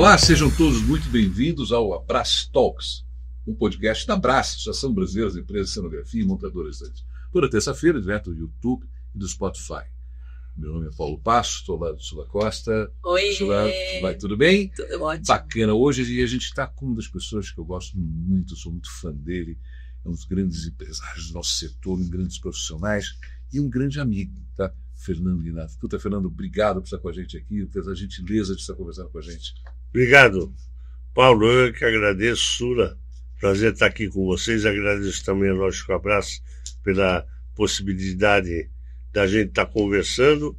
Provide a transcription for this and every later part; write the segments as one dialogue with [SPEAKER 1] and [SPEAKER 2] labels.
[SPEAKER 1] Olá, sejam todos muito bem-vindos ao Abrace Talks, um podcast da Abrace, Associação Brasileira das Empresas de Cenografia e Montadoras de Eventos. Toda terça-feira, direto do YouTube e do Spotify. Meu nome é Paulo Passo, estou lá do Sula Costa.
[SPEAKER 2] Oi!
[SPEAKER 1] Sula, vai tudo bem?
[SPEAKER 2] Tudo ótimo.
[SPEAKER 1] Bacana. Hoje a gente está com uma das pessoas que eu gosto muito, sou muito fã dele, é um dos grandes empresários do nosso setor, um grandes profissionais e um grande amigo, tá? Fernando Guinato. Puta, Fernando, obrigado por estar com a gente aqui, pela gentileza de estar conversando com a gente.
[SPEAKER 3] Obrigado, Paulo. Eu que agradeço, Sula. Prazer estar aqui com vocês. Agradeço também a Lógico Abraço pela possibilidade da gente estar conversando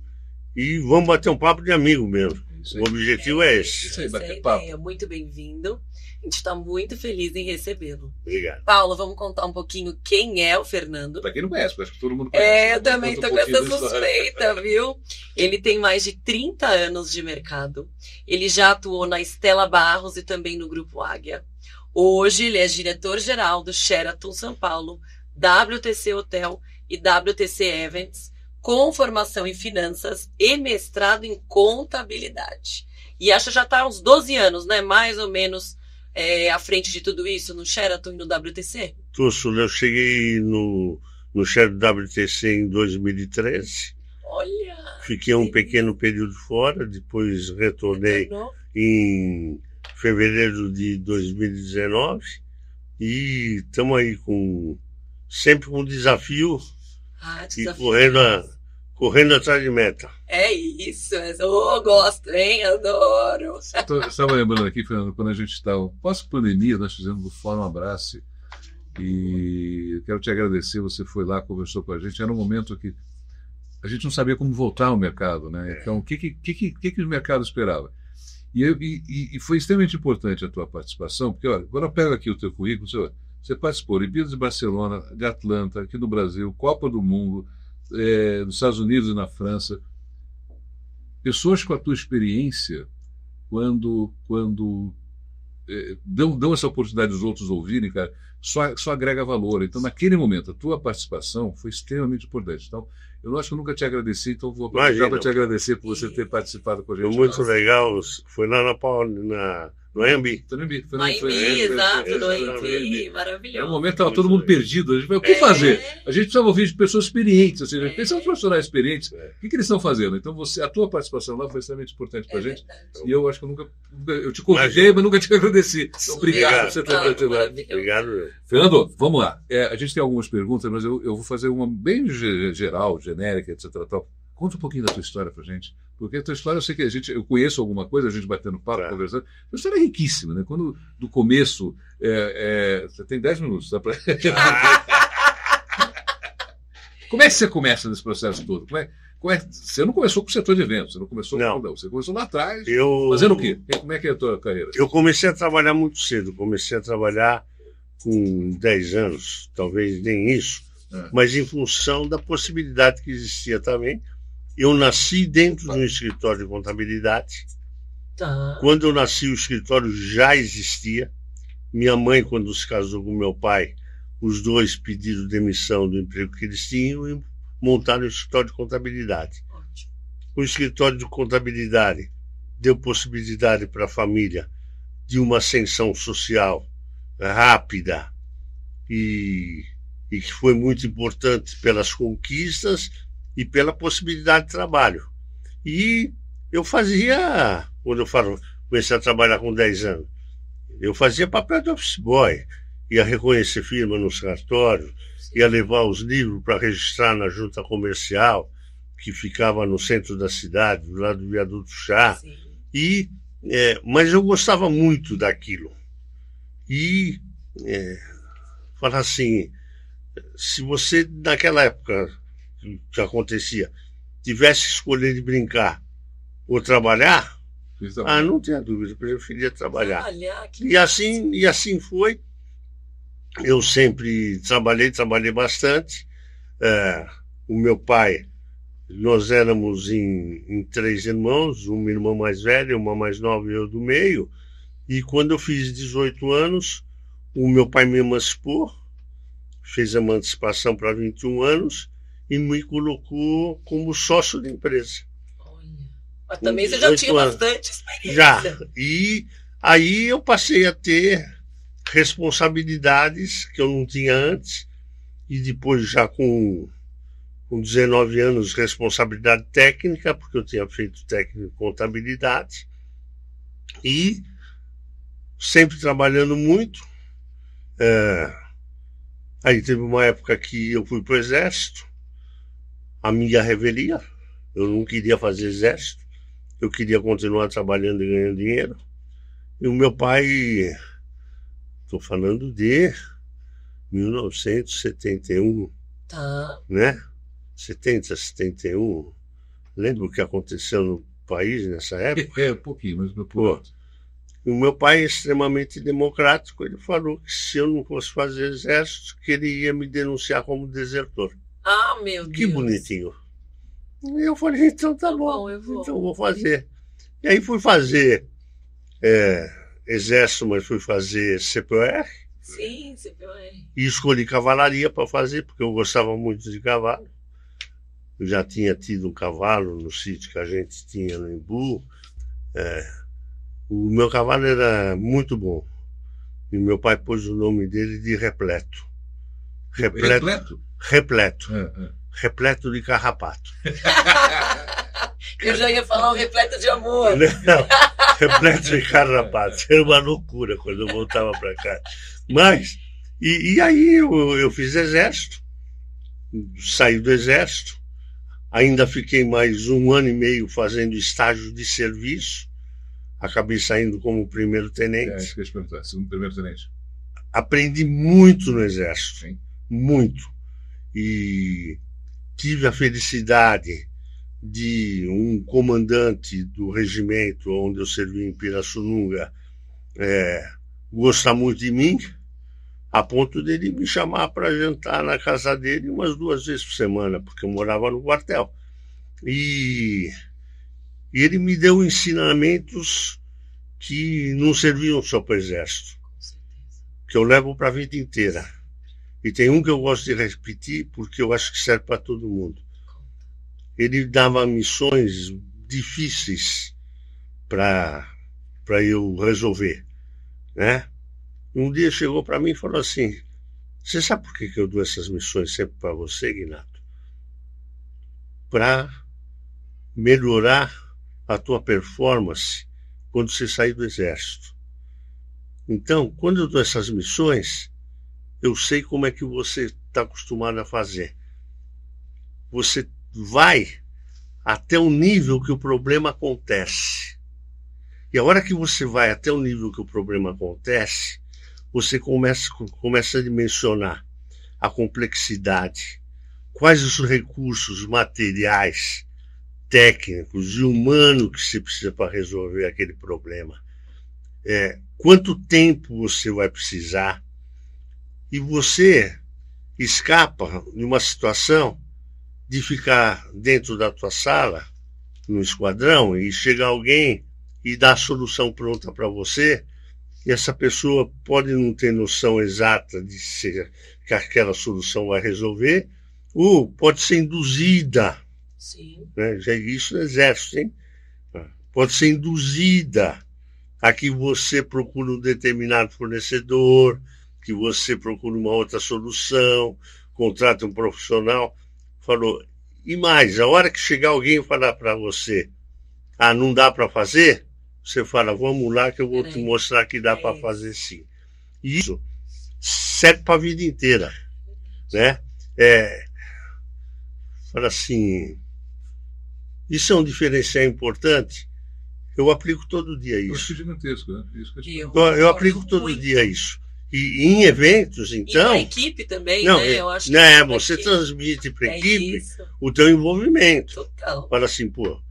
[SPEAKER 3] e vamos bater um papo de amigo mesmo. O objetivo é esse.
[SPEAKER 1] Isso aí, bater
[SPEAKER 2] papo.
[SPEAKER 1] papo.
[SPEAKER 2] Muito bem-vindo. A gente está muito feliz em recebê-lo.
[SPEAKER 3] Obrigado.
[SPEAKER 2] Paulo, vamos contar um pouquinho quem é o Fernando.
[SPEAKER 1] Para quem não conhece, acho que todo mundo conhece.
[SPEAKER 2] Eu também estou com essa suspeita, viu? Ele tem mais de 30 anos de mercado. Ele já atuou na Estela Barros e também no Grupo Águia. Hoje ele é diretor-geral do Sheraton São Paulo, WTC Hotel e WTC Events, com formação em finanças e mestrado em contabilidade. E acho que já está há uns 12 anos, né? Mais ou menos à frente de tudo isso, no Sheraton e no WTC.
[SPEAKER 3] Eu cheguei no Sheraton WTC em 2013.
[SPEAKER 2] Olha!
[SPEAKER 3] Fiquei um pequeno período fora, depois retornei em fevereiro de 2019 e estamos aí sempre com desafio e correndo atrás de meta.
[SPEAKER 2] É isso, eu gosto, hein? Adoro.
[SPEAKER 1] Eu estava lembrando aqui, Fernando, quando a gente estava pós-pandemia, nós fizemos o Fórum Abrace e eu quero te agradecer, você foi lá, conversou com a gente, era um momento que a gente não sabia como voltar ao mercado, né? Então, o que o mercado esperava? E foi extremamente importante a tua participação, porque, olha, agora eu pego aqui o teu currículo, você participou de Olimpíadas de Barcelona, de Atlanta, aqui no Brasil, Copa do Mundo, nos Estados Unidos e na França. Pessoas com a tua experiência, quando dão essa oportunidade dos outros ouvirem, cara, só agrega valor. Então, naquele momento, a tua participação foi extremamente importante. Então, eu acho que eu nunca te agradeci, então vou aproveitar para te agradecer por você ter participado com a gente.
[SPEAKER 3] Foi muito legal, foi lá no AMB.
[SPEAKER 2] No AMB, exato, no AMB, maravilhoso.
[SPEAKER 1] No momento estava todo mundo perdido. A gente falou, o que fazer? A gente precisava ouvir de pessoas experientes, ou seja, pensamos em profissionais experientes, o que eles estão fazendo? Então, a tua participação lá foi extremamente importante para a gente. E eu acho que eu te convidei, mas nunca te agradeci. Então, obrigado por você ter participado.
[SPEAKER 3] Obrigado.
[SPEAKER 1] Fernando, vamos lá. A gente tem algumas perguntas, mas eu vou fazer uma bem geral, genérica, etc. Tal. Conta um pouquinho da tua história pra gente. Porque a tua história, eu sei que eu conheço alguma coisa, a gente batendo papo, conversando. A tua história é riquíssima, né? Quando, do começo, você tem 10 minutos, dá pra... Como é que você começa nesse processo todo? Você não começou com o setor de eventos, você não começou com você começou lá atrás, fazendo o quê? Como é que é a tua carreira?
[SPEAKER 3] Eu comecei a trabalhar muito cedo, comecei a trabalhar com 10 anos, talvez nem isso, mas em função da possibilidade que existia também. Eu nasci dentro de um escritório de contabilidade. Quando eu nasci, o escritório já existia. Minha mãe, quando se casou com meu pai, os dois pediram demissão do emprego que eles tinham e montaram o escritório de contabilidade. O escritório de contabilidade deu possibilidade para a família de uma ascensão social rápida e que foi muito importante pelas conquistas e pela possibilidade de trabalho. E eu fazia, quando comecei a trabalhar com 10 anos, eu fazia papel de office boy, ia reconhecer firma nos cartórios, ia levar os livros para registrar na junta comercial, que ficava no centro da cidade, do lado do Viaduto Chá. Mas eu gostava muito daquilo. E falar assim, se você, naquela época que acontecia, tivesse que escolher de brincar ou trabalhar, não tinha dúvida, eu preferia trabalhar. E assim foi. Eu sempre trabalhei bastante. O meu pai, nós éramos em 3 irmãos, uma irmã mais velha, uma mais nova e eu do meio. E quando eu fiz 18 anos, o meu pai me emancipou, fez a emancipação para 21 anos e me colocou como sócio da empresa.
[SPEAKER 2] Mas também você já tinha bastante experiência.
[SPEAKER 3] Já. E aí eu passei a ter responsabilidades que eu não tinha antes, e depois já com 19 anos, responsabilidade técnica, porque eu tinha feito técnico em contabilidade, e sempre trabalhando muito. Aí teve uma época que eu fui para o exército, a minha revelia, eu não queria fazer exército, eu queria continuar trabalhando e ganhando dinheiro. E o meu pai, estou falando de 1971,
[SPEAKER 2] tá,
[SPEAKER 3] né? 70, 71. Lembra o que aconteceu no país nessa época?
[SPEAKER 1] Um pouquinho, mas por
[SPEAKER 3] o meu pai é extremamente democrático. Ele falou que se eu não fosse fazer exército, que ele ia me denunciar como desertor.
[SPEAKER 2] Ah, meu Deus.
[SPEAKER 3] Que bonitinho. E eu falei, então tá bom, então vou fazer. E aí fui fazer exército, mas fui fazer CPOR.
[SPEAKER 2] Sim, CPOR.
[SPEAKER 3] E escolhi cavalaria para fazer, porque eu gostava muito de cavalo. Eu já tinha tido um cavalo no sítio que a gente tinha no Embu. O meu cavalo era muito bom. E meu pai pôs o nome dele de Repleto.
[SPEAKER 1] Repleto?
[SPEAKER 3] Repleto. Repleto de carrapato.
[SPEAKER 2] Eu já ia falar um repleto de amor.
[SPEAKER 3] Não, repleto de carrapato. Era uma loucura quando eu voltava para cá. Mas, e aí eu fiz exército, saí do exército, ainda fiquei mais 1 ano e meio fazendo estágio de serviço, acabei saindo como primeiro-tenente.
[SPEAKER 1] Isso que eu ia te perguntar, segundo primeiro-tenente.
[SPEAKER 3] Aprendi muito no exército,
[SPEAKER 1] Sim.
[SPEAKER 3] Muito. E tive a felicidade de um comandante do regimento onde eu servi em Pirassununga gostar muito de mim, a ponto dele me chamar para jantar na casa dele umas 2 vezes por semana, porque eu morava no quartel. E ele me deu ensinamentos que não serviam só para o exército, que eu levo para a vida inteira. E tem um que eu gosto de repetir, porque eu acho que serve para todo mundo. Ele dava missões difíceis para eu resolver, né? Um dia chegou para mim e falou assim: você sabe por que eu dou essas missões sempre para você, Guinato? Para melhorar a tua performance quando você sair do exército. Então, quando eu dou essas missões, eu sei como é que você está acostumado a fazer. Você vai até o nível que o problema acontece. E a hora que você vai até o nível que o problema acontece, você começa a dimensionar a complexidade, quais os recursos materiais, técnicos e humanos que você precisa para resolver aquele problema. Quanto tempo você vai precisar, e você escapa de uma situação de ficar dentro da tua sala, no esquadrão, e chegar alguém e dar a solução pronta para você, e essa pessoa pode não ter noção exata de que aquela solução vai resolver, ou pode ser induzida.
[SPEAKER 2] Sim.
[SPEAKER 3] Né? Já isso no exército, hein? Pode ser induzida a que você procure um determinado fornecedor, que você procure uma outra solução, contrata um profissional. Falou, e mais, a hora que chegar alguém e falar para você, não dá para fazer, você fala, vamos lá que eu vou te mostrar que dá para fazer sim. E isso serve para a vida inteira, né? Fala assim, isso é um diferencial importante. Eu aplico todo dia isso.
[SPEAKER 1] Gigantesco, né?
[SPEAKER 3] Eu aplico todo dia isso. E em eventos, então...
[SPEAKER 2] E na equipe também,
[SPEAKER 3] não,
[SPEAKER 2] né? Eu acho
[SPEAKER 3] que você transmite para a equipe o teu envolvimento.
[SPEAKER 2] Total.
[SPEAKER 3] Fala assim, pô,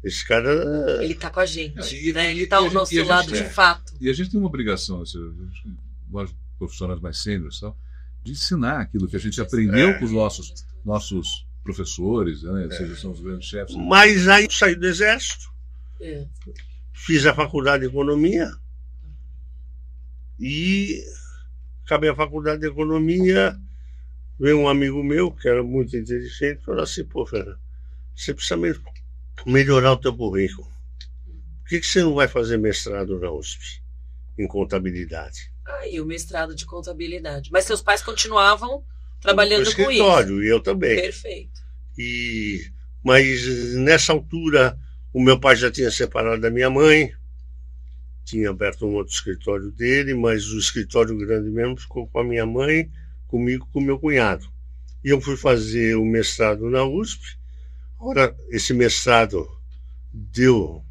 [SPEAKER 3] esse cara...
[SPEAKER 2] Ele está com a gente, né? Ele está ao nosso lado de fato.
[SPEAKER 1] E a gente tem uma obrigação, nós profissionais mais sêniores, de ensinar aquilo que a gente aprendeu com os nossos professores, né? Seja, são os grandes chefes.
[SPEAKER 3] Mas aí eu saí do exército, fiz a faculdade de economia, e acabei a faculdade de economia, veio um amigo meu, que era muito inteligente, falou assim, pô, Fernando, você precisa melhorar o teu currículo. Por que você não vai fazer mestrado na USP em contabilidade?
[SPEAKER 2] E o mestrado de contabilidade. Mas seus pais continuavam trabalhando
[SPEAKER 3] no
[SPEAKER 2] com isso?
[SPEAKER 3] escritório, e eu também.
[SPEAKER 2] Perfeito.
[SPEAKER 3] Mas nessa altura, o meu pai já tinha separado da minha mãe, tinha aberto um outro escritório dele, mas o escritório grande mesmo ficou com a minha mãe, comigo, com o meu cunhado. E eu fui fazer o mestrado na USP. Ora, esse mestrado deu,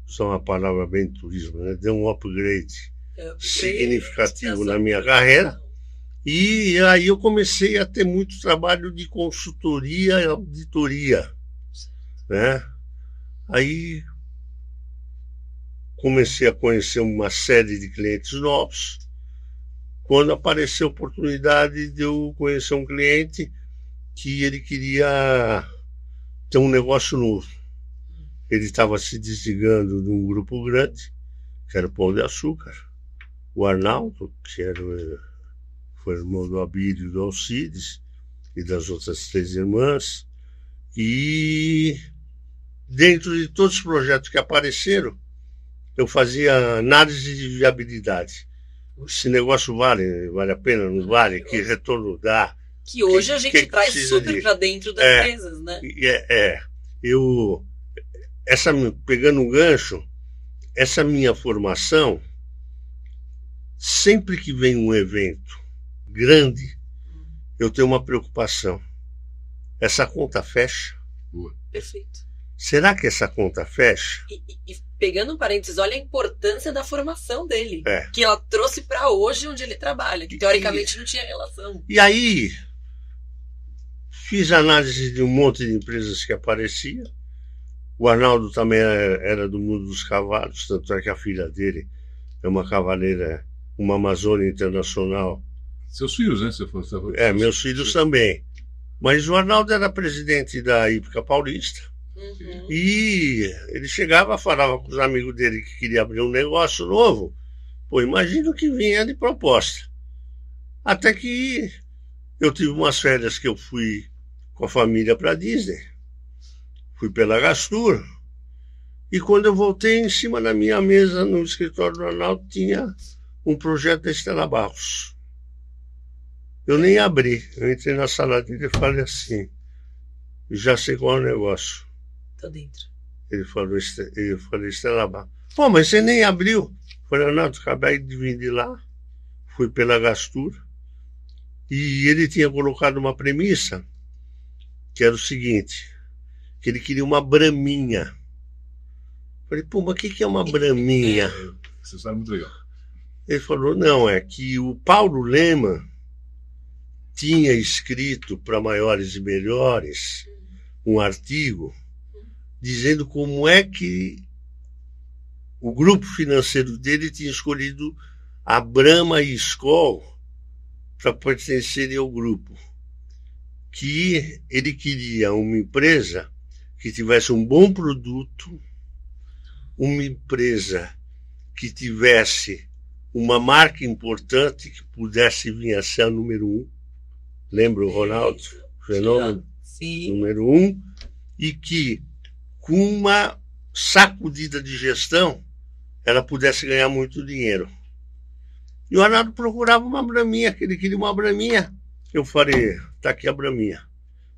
[SPEAKER 3] só uma palavra bem turismo, né? Deu um upgrade significativo na minha carreira. E aí eu comecei a ter muito trabalho de consultoria e auditoria, né? Aí comecei a conhecer uma série de clientes novos. Quando apareceu a oportunidade de eu conhecer um cliente que ele queria ter um negócio novo. Ele estava se desligando de um grupo grande, que era o Pão de Açúcar. O Arnaldo, que foi irmão do Abílio e do Alcides, e das outras 3 irmãs. E dentro de todos os projetos que apareceram, eu fazia análise de viabilidade. Esse negócio vale a pena, não vale? Que retorno dá?
[SPEAKER 2] Que hoje a gente traz super para dentro das empresas, né?
[SPEAKER 3] Pegando um gancho, essa minha formação, sempre que vem um evento grande, eu tenho uma preocupação. Essa conta fecha?
[SPEAKER 2] Perfeito.
[SPEAKER 3] Será que essa conta fecha?
[SPEAKER 2] E pegando um parênteses, olha a importância da formação dele, que ela trouxe para hoje onde ele trabalha, que teoricamente não tinha relação.
[SPEAKER 3] E aí, fiz análise de um monte de empresas que apareciam. O Arnaldo também era do mundo dos cavalos, tanto é que a filha dele é uma cavaleira, uma Amazônia Internacional.
[SPEAKER 1] Seus filhos, né?
[SPEAKER 3] Meus filhos também. Mas o Arnaldo era presidente da Hípica Paulista.
[SPEAKER 2] Uhum.
[SPEAKER 3] E ele chegava, falava com os amigos dele que queria abrir um negócio novo. Pô, imagina o que vinha de proposta. Até que eu tive umas férias que eu fui com a família para Disney. Fui pela Gastur. E quando eu voltei, em cima da minha mesa, no escritório do Arnaldo, tinha um projeto da Estela Barros. Eu nem abri. Eu entrei na sala dele e falei assim, já sei qual é o negócio.
[SPEAKER 2] Tô dentro.
[SPEAKER 3] Eu falei, Estela Barros. Pô, mas você nem abriu. Eu falei, Arnaldo, acabei de vir de lá. Fui pela Gastur. E ele tinha colocado uma premissa, que era o seguinte, que ele queria uma braminha. Eu falei, pô, mas o que é uma braminha?
[SPEAKER 1] Você sabe muito legal.
[SPEAKER 3] Ele falou, não, é que o Paulo Lemann tinha escrito para Maiores e Melhores um artigo dizendo como é que o grupo financeiro dele tinha escolhido a Brahma e Skol para pertencerem ao grupo. Que ele queria uma empresa que tivesse um bom produto, uma empresa que tivesse uma marca importante que pudesse vir a ser a número 1. Lembra o Ronaldo? Fenômeno?
[SPEAKER 2] Sim.
[SPEAKER 3] Número 1. E que, com uma sacudida de gestão, ela pudesse ganhar muito dinheiro. E o Arnaldo procurava uma braminha, que ele queria uma braminha. Eu falei, tá aqui a braminha.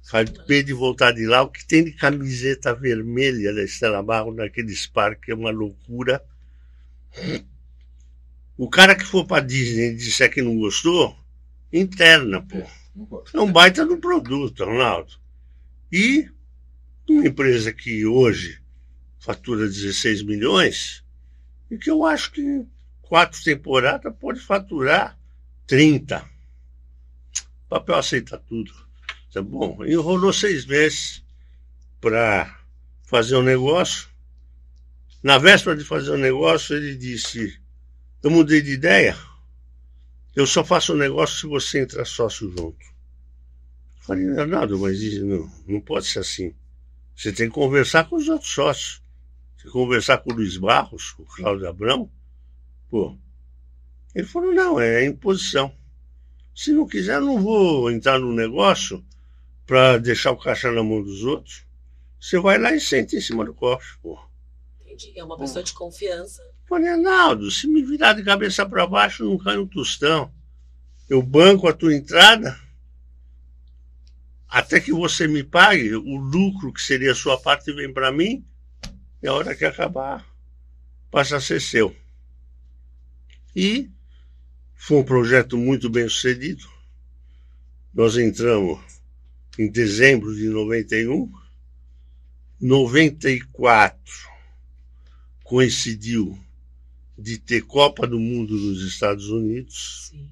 [SPEAKER 3] Acabei de voltar de lá, o que tem de camiseta vermelha da Estela Barros naqueles parques é uma loucura. O cara que for para Disney e disser que não gostou, interna, pô. É um baita do produto, Arnaldo. E uma empresa que hoje fatura 16 milhões, e que eu acho que 4 temporadas pode faturar 30. O papel aceita tudo. Tá bom? Enrolou 6 meses para fazer um negócio. Na véspera de fazer o negócio, ele disse, eu mudei de ideia. Eu só faço um negócio se você entrar sócio junto. Eu falei, Arnaldo, mas não pode ser assim. Você tem que conversar com os outros sócios. Você tem que conversar com o Luiz Barros, com o Cláudio Abrão. Pô. Ele falou, não, é imposição. Se não quiser, eu não vou entrar no negócio para deixar o caixa na mão dos outros. Você vai lá e senta em cima do cofre, pô.
[SPEAKER 2] Entendi. É uma pessoa de confiança.
[SPEAKER 3] Falei, Arnaldo, se me virar de cabeça para baixo, não cai no tostão. Eu banco a tua entrada até que você me pague. O lucro, que seria a sua parte, vem para mim. E a hora que acabar, passa a ser seu. E foi um projeto muito bem sucedido. Nós entramos em dezembro de 91. 94 coincidiu de ter Copa do Mundo nos Estados Unidos.
[SPEAKER 2] Sim.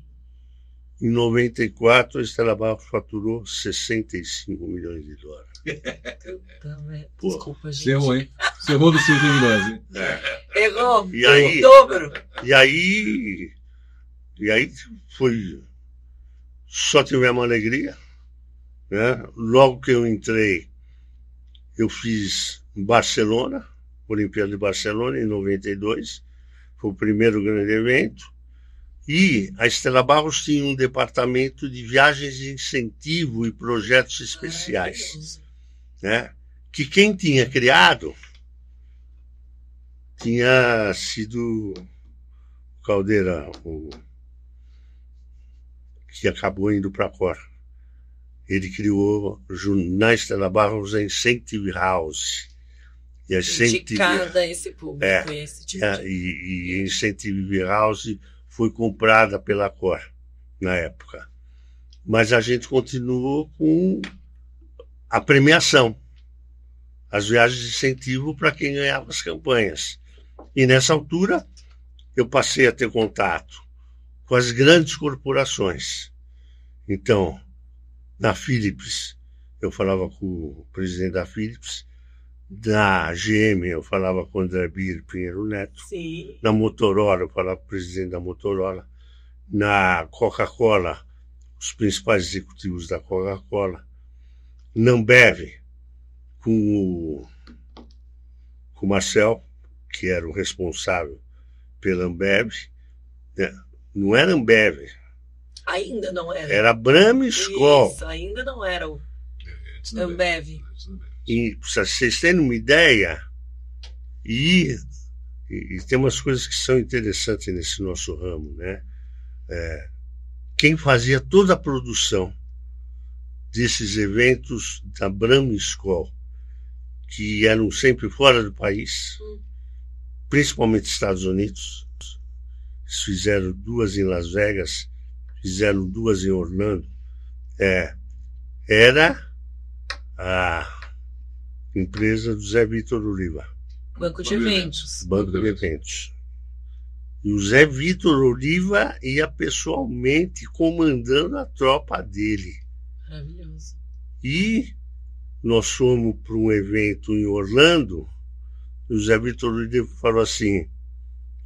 [SPEAKER 3] Em 94, a Stella Barros faturou 65 milhões de dólares.
[SPEAKER 2] Desculpa, gente.
[SPEAKER 1] Você errou, hein? Você errou dos 5 milhões, hein?
[SPEAKER 2] Errou.
[SPEAKER 3] E aí,
[SPEAKER 2] dobro.
[SPEAKER 3] E aí foi... Só tivemos alegria. Né? Logo que eu entrei, eu fiz Barcelona, Olimpíada de Barcelona, em 92. Foi o primeiro grande evento. E a Stella Barros tinha um departamento de viagens de incentivo e projetos especiais. Né? Que quem tinha criado tinha sido o Caldeira, que acabou indo para a Cor. Ele criou na Stella Barros a Incentive House. E a
[SPEAKER 2] dedicada a esse público. Esse tipo
[SPEAKER 3] e Incentive House foi comprada pela Cor na época. Mas a gente continuou com a premiação, as viagens de incentivo para quem ganhava as campanhas. E nessa altura eu passei a ter contato com as grandes corporações. Então, na Philips, eu falava com o presidente da Philips. Na GM, eu falava com o André Bier Pinheiro Neto.
[SPEAKER 2] Sim.
[SPEAKER 3] Na Motorola, eu falava com o presidente da Motorola. Na Coca-Cola, os principais executivos da Coca-Cola. Na Ambev, com o Marcel, que era o responsável pela Ambev. Não era Ambev.
[SPEAKER 2] Ainda não era.
[SPEAKER 3] Era Brahma Skol.
[SPEAKER 2] Isso, ainda não era o Ambev.
[SPEAKER 3] E para vocês terem uma ideia, e tem umas coisas que são interessantes nesse nosso ramo, né? Quem fazia toda a produção desses eventos da Brahma Skol, que eram sempre fora do país, principalmente Estados Unidos, eles fizeram 2 em Las Vegas, fizeram 2 em Orlando, era a empresa do Zé Vitor Oliva.
[SPEAKER 2] Banco de Eventos.
[SPEAKER 3] Banco de Eventos. E o Zé Vitor Oliva ia pessoalmente comandando a tropa dele.
[SPEAKER 2] Maravilhoso.
[SPEAKER 3] E nós fomos para um evento em Orlando, e o Zé Vitor Oliva falou assim: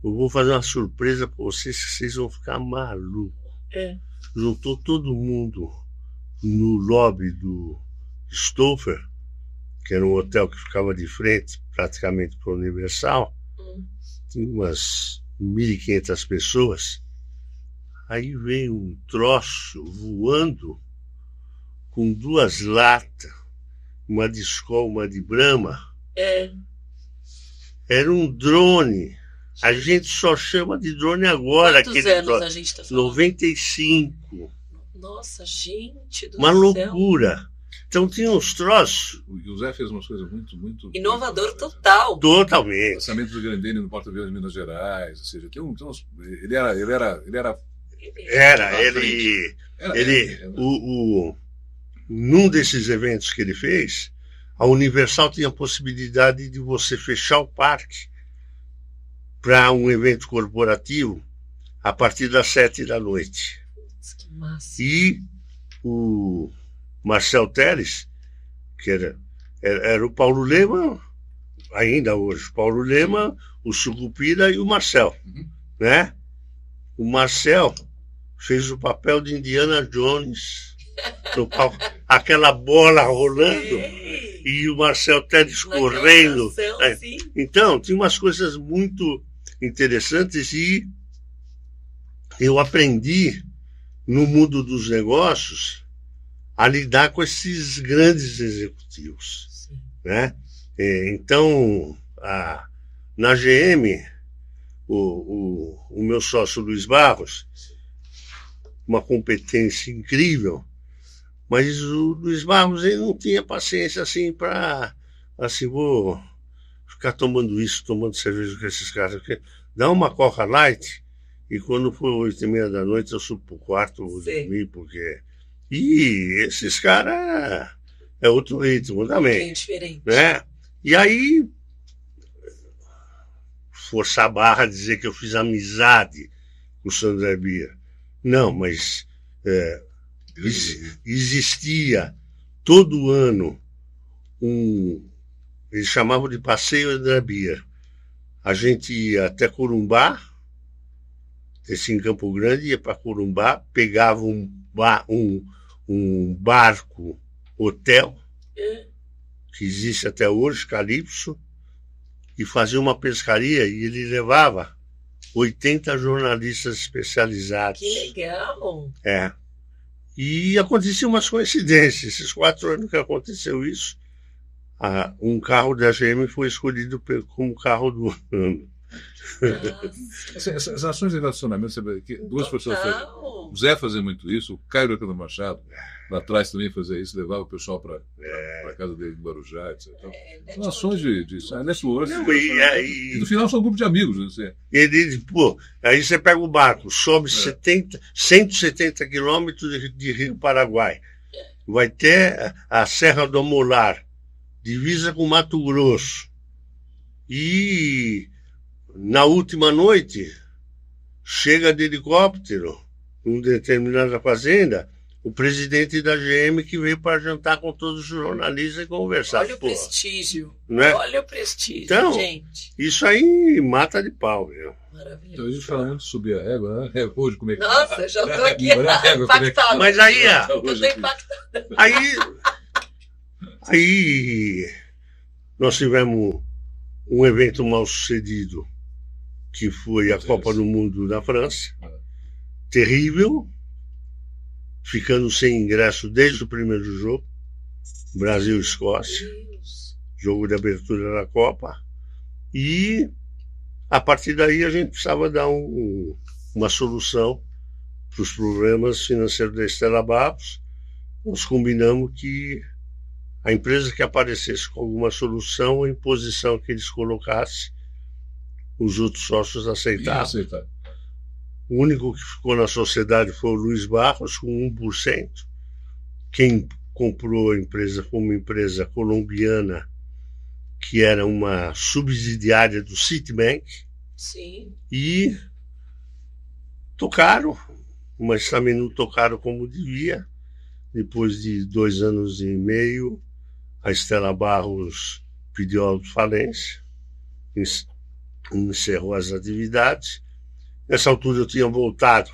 [SPEAKER 3] eu vou fazer uma surpresa para vocês que vocês vão ficar malucos. Juntou todo mundo no lobby do Stouffer, que era um hotel que ficava de frente praticamente para o Universal. Tinha umas 1.500 pessoas. Aí veio um troço voando com 2 latas, uma de Skol, uma de Brahma. Era um drone. A gente só chama de drone agora.
[SPEAKER 2] Quantos anos a gente está falando?
[SPEAKER 3] 95.
[SPEAKER 2] Nossa, gente do
[SPEAKER 3] Uma
[SPEAKER 2] céu.
[SPEAKER 3] loucura. Então tinha uns troços.
[SPEAKER 1] O Zé fez umas coisas muito...
[SPEAKER 2] Inovador total.
[SPEAKER 3] Totalmente.
[SPEAKER 1] Lançamento do Grandene no porta-aviões de Minas Gerais, ou seja, tem uns, ele era
[SPEAKER 3] num desses eventos que ele fez, a Universal tinha a possibilidade de você fechar o parque para um evento corporativo a partir das 7 da noite.
[SPEAKER 2] Que massa.
[SPEAKER 3] E o Marcel Teles, que era o Paulo Lema, ainda hoje, Paulo Lema, o Sucupira e o Marcel. Né? O Marcel fez o papel de Indiana Jones no palco, aquela bola rolando e o Marcel Teles correndo. Então, tinha umas coisas muito interessantes e eu aprendi no mundo dos negócios a lidar com esses grandes executivos. né? Então, na GM, o meu sócio Luiz Barros, uma competência incrível, mas o Luiz Barros ele não tinha paciência assim para, assim, vou ficar tomando cerveja com esses caras. Dá uma Coca Light e quando for 8h30 da noite eu subo pro quarto, vou dormir, porque... E esses caras é outro ritmo também.
[SPEAKER 2] É diferente.
[SPEAKER 3] Né? E aí, forçar a barra, dizer que eu fiz amizade com o Sandro Bia. Não, mas existia todo ano eles chamavam de Passeio André Bia. A gente ia até Corumbá, descia em Campo Grande, ia para Corumbá, pegava um barco hotel, que existe até hoje, Calypso, e fazia uma pescaria e ele levava 80 jornalistas especializados.
[SPEAKER 2] Que legal!
[SPEAKER 3] E aconteciam umas coincidências. Esses 4 anos que aconteceu isso, um carro da GM foi escolhido como carro do ano.
[SPEAKER 1] As ações de relacionamento, duas pessoas fazem. O Zé fazia muito isso, o Caio Cano Machado, lá atrás também fazia isso, levava o pessoal para a casa dele em Guarujá, etc. São ações de network. E no final são um grupo de amigos. Assim.
[SPEAKER 3] E ele diz, aí você pega o barco, sobe 170 quilômetros de Rio Paraguai, vai até a Serra do Amolar, divisa com Mato Grosso, e na última noite, chega de helicóptero, em determinada fazenda, o presidente da GM que veio para jantar com todos os jornalistas e conversar.
[SPEAKER 2] Olha o prestígio.
[SPEAKER 3] Né?
[SPEAKER 2] Olha o prestígio,
[SPEAKER 3] então,
[SPEAKER 2] gente.
[SPEAKER 3] Isso aí mata de pau, viu?
[SPEAKER 2] Maravilhoso.
[SPEAKER 1] Então a gente fala muito de subir a régua, né? Hoje, como é que...
[SPEAKER 2] Nossa, já estou aqui impactada.
[SPEAKER 3] Mas aí,
[SPEAKER 2] eu estou impactada.
[SPEAKER 3] Aí nós tivemos um evento mal sucedido, que foi a Copa do Mundo da França. Terrível, ficando sem ingresso desde o primeiro jogo, Brasil-Escócia, jogo de abertura da Copa, e a partir daí a gente precisava dar uma solução para os problemas financeiros da Stella Barros. Nós combinamos que a empresa que aparecesse com alguma solução, a imposição que eles colocassem, os outros sócios aceitaram. O único que ficou na sociedade foi o Luiz Barros, com 1%. Quem comprou a empresa foi uma empresa colombiana, que era uma subsidiária do Citibank.
[SPEAKER 2] Sim.
[SPEAKER 3] E tocaram, mas também não tocaram como devia. Depois de 2 anos e meio, a Stella Barros pediu falência, encerrou as atividades. Nessa altura eu tinha voltado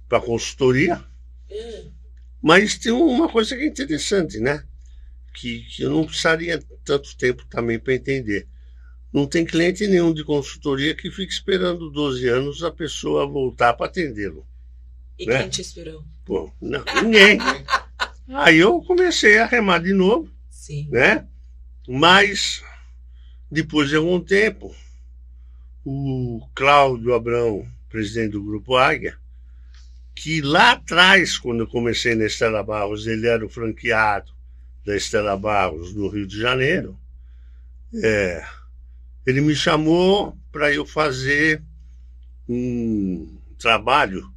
[SPEAKER 3] para a consultoria, mas tem uma coisa que é interessante, né? Que eu não precisaria tanto tempo também para entender. Não tem cliente nenhum de consultoria que fique esperando 12 anos a pessoa voltar para atendê-lo.
[SPEAKER 2] E
[SPEAKER 3] né?
[SPEAKER 2] quem te esperou?
[SPEAKER 3] Não, ninguém. Aí eu comecei a remar de novo.
[SPEAKER 2] Sim.
[SPEAKER 3] Né? Mas, depois de algum tempo, o Cláudio Abrão, presidente do Grupo Águia, que lá atrás, quando eu comecei na Stella Barros, ele era o franqueado da Stella Barros no Rio de Janeiro, ele me chamou para eu fazer um trabalho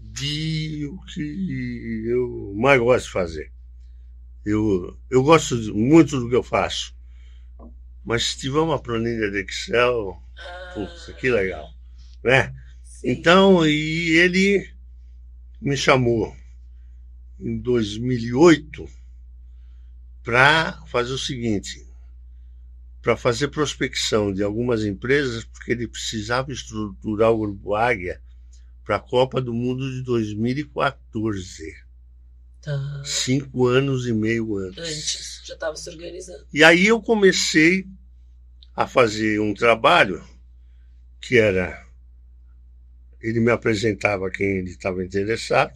[SPEAKER 3] de o que eu mais gosto de fazer. Eu gosto muito do que eu faço, mas se tiver uma planilha de Excel, putz, que legal, né?
[SPEAKER 2] Sim.
[SPEAKER 3] Então, e ele me chamou em 2008 para fazer o seguinte, para fazer prospecção de algumas empresas, porque ele precisava estruturar o Grupo Águia para a Copa do Mundo de 2014.
[SPEAKER 2] Tá.
[SPEAKER 3] 5 anos e meio antes.
[SPEAKER 2] Antes, já estava se organizando.
[SPEAKER 3] E aí eu comecei a fazer um trabalho que era... Ele me apresentava quem ele estava interessado,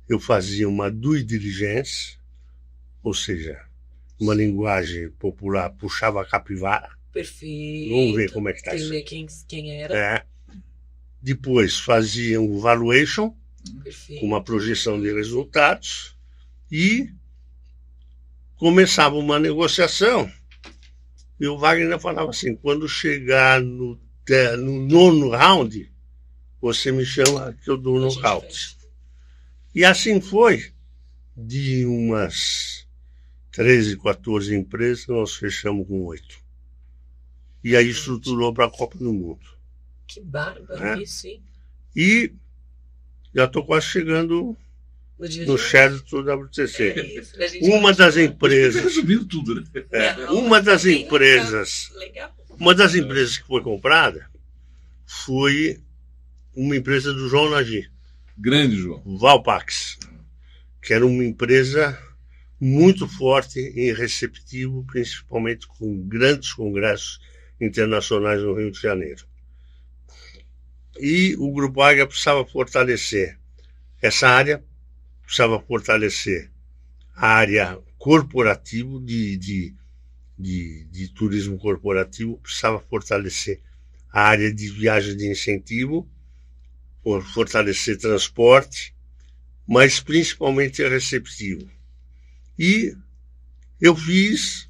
[SPEAKER 3] eu fazia uma due diligence, ou seja, uma linguagem popular, puxava a capivara.
[SPEAKER 2] Perfeito.
[SPEAKER 3] Vamos ver como é que está isso.
[SPEAKER 2] Entender quem era.
[SPEAKER 3] Depois fazia um valuation,
[SPEAKER 2] Perfeito.
[SPEAKER 3] com uma projeção de resultados, e começava uma negociação. E o Wagner falava assim, quando chegar no 9º round, você me chama que eu dou um nocaute. E assim foi. De umas 13, 14 empresas, nós fechamos com 8. E aí estruturou para a Copa do Mundo.
[SPEAKER 2] Que bárbaro isso, hein?
[SPEAKER 3] E já estou quase chegando no Sheraton WTC. Uma das empresas...
[SPEAKER 1] Resumindo tudo, né?
[SPEAKER 3] Uma das empresas que foi comprada foi uma empresa do João Nagy.
[SPEAKER 1] Grande, João.
[SPEAKER 3] Valpax, que era uma empresa muito forte e receptivo, principalmente com grandes congressos internacionais no Rio de Janeiro. E o Grupo Águia precisava fortalecer essa área, precisava fortalecer a área corporativa, de turismo corporativo, precisava fortalecer a área de viagem de incentivo, fortalecer transporte, mas principalmente receptivo. E eu fiz,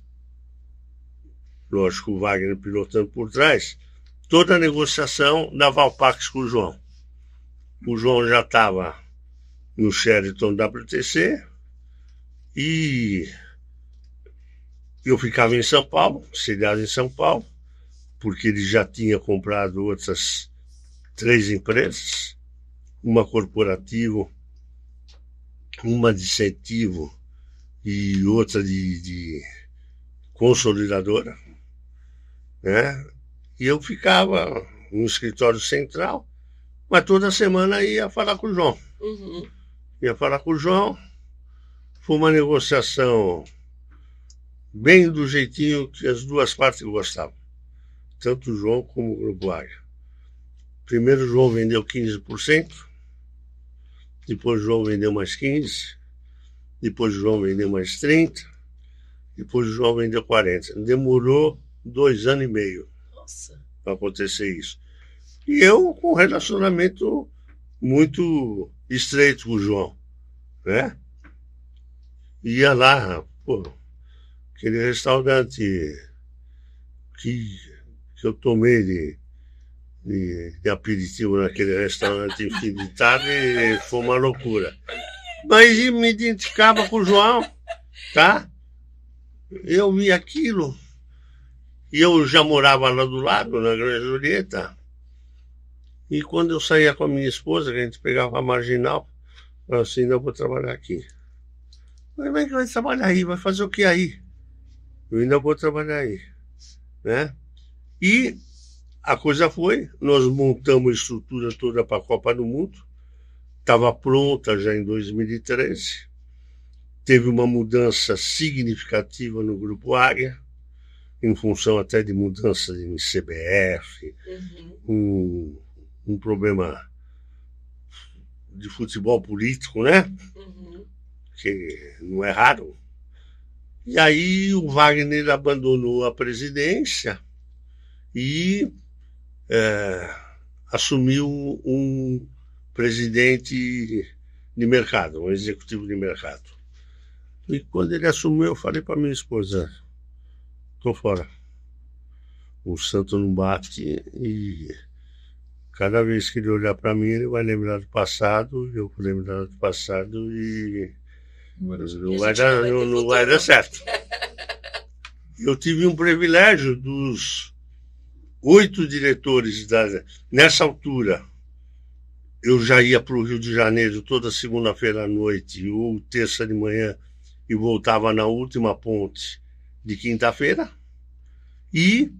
[SPEAKER 3] lógico, o Wagner pilotando por trás, toda a negociação da Valpax com o João. O João já estava no Sheraton WTC e eu ficava em São Paulo, sediado em São Paulo, porque ele já tinha comprado outras 3 empresas, uma corporativa, uma de incentivo e outra de consolidadora, né? E eu ficava no escritório central, mas toda semana ia falar com o João.
[SPEAKER 2] Uhum.
[SPEAKER 3] Ia falar com o João, foi uma negociação bem do jeitinho que as duas partes gostavam, tanto o João como o Grupo Águia. Primeiro o João vendeu 15%, depois o João vendeu mais 15%, depois o João vendeu mais 30%, depois o João vendeu 40%. Demorou 2 anos e meio para acontecer isso. E eu com um relacionamento muito estreito com o João, né? Ia lá, aquele restaurante que eu tomei de aperitivo naquele restaurante em fim de tarde, foi uma loucura. Mas eu me identificava com o João, tá? Eu vi aquilo. E eu já morava lá do lado, na Grande Julieta. E quando eu saía com a minha esposa, que a gente pegava a marginal, eu assim, ainda vou trabalhar aqui. Mas como é que vai trabalhar aí? Vai fazer o que aí? Eu ainda vou trabalhar aí, né? E a coisa foi, nós montamos a estrutura toda para a Copa do Mundo, estava pronta já em 2013, teve uma mudança significativa no Grupo Águia, em função até de mudança em CBF, um problema de futebol político, né? Que não é raro. E aí o Wagner abandonou a presidência e assumiu um presidente de mercado, um executivo de mercado. E quando ele assumiu, eu falei para minha esposa, estou fora. O santo não bate e cada vez que ele olhar para mim, ele vai lembrar do passado, eu vou lembrar do passado e não vai dar certo. Eu tive um privilégio dos 8 diretores nessa altura. Eu já ia para o Rio de Janeiro toda segunda-feira à noite ou terça de manhã e voltava na última ponte de quinta-feira. E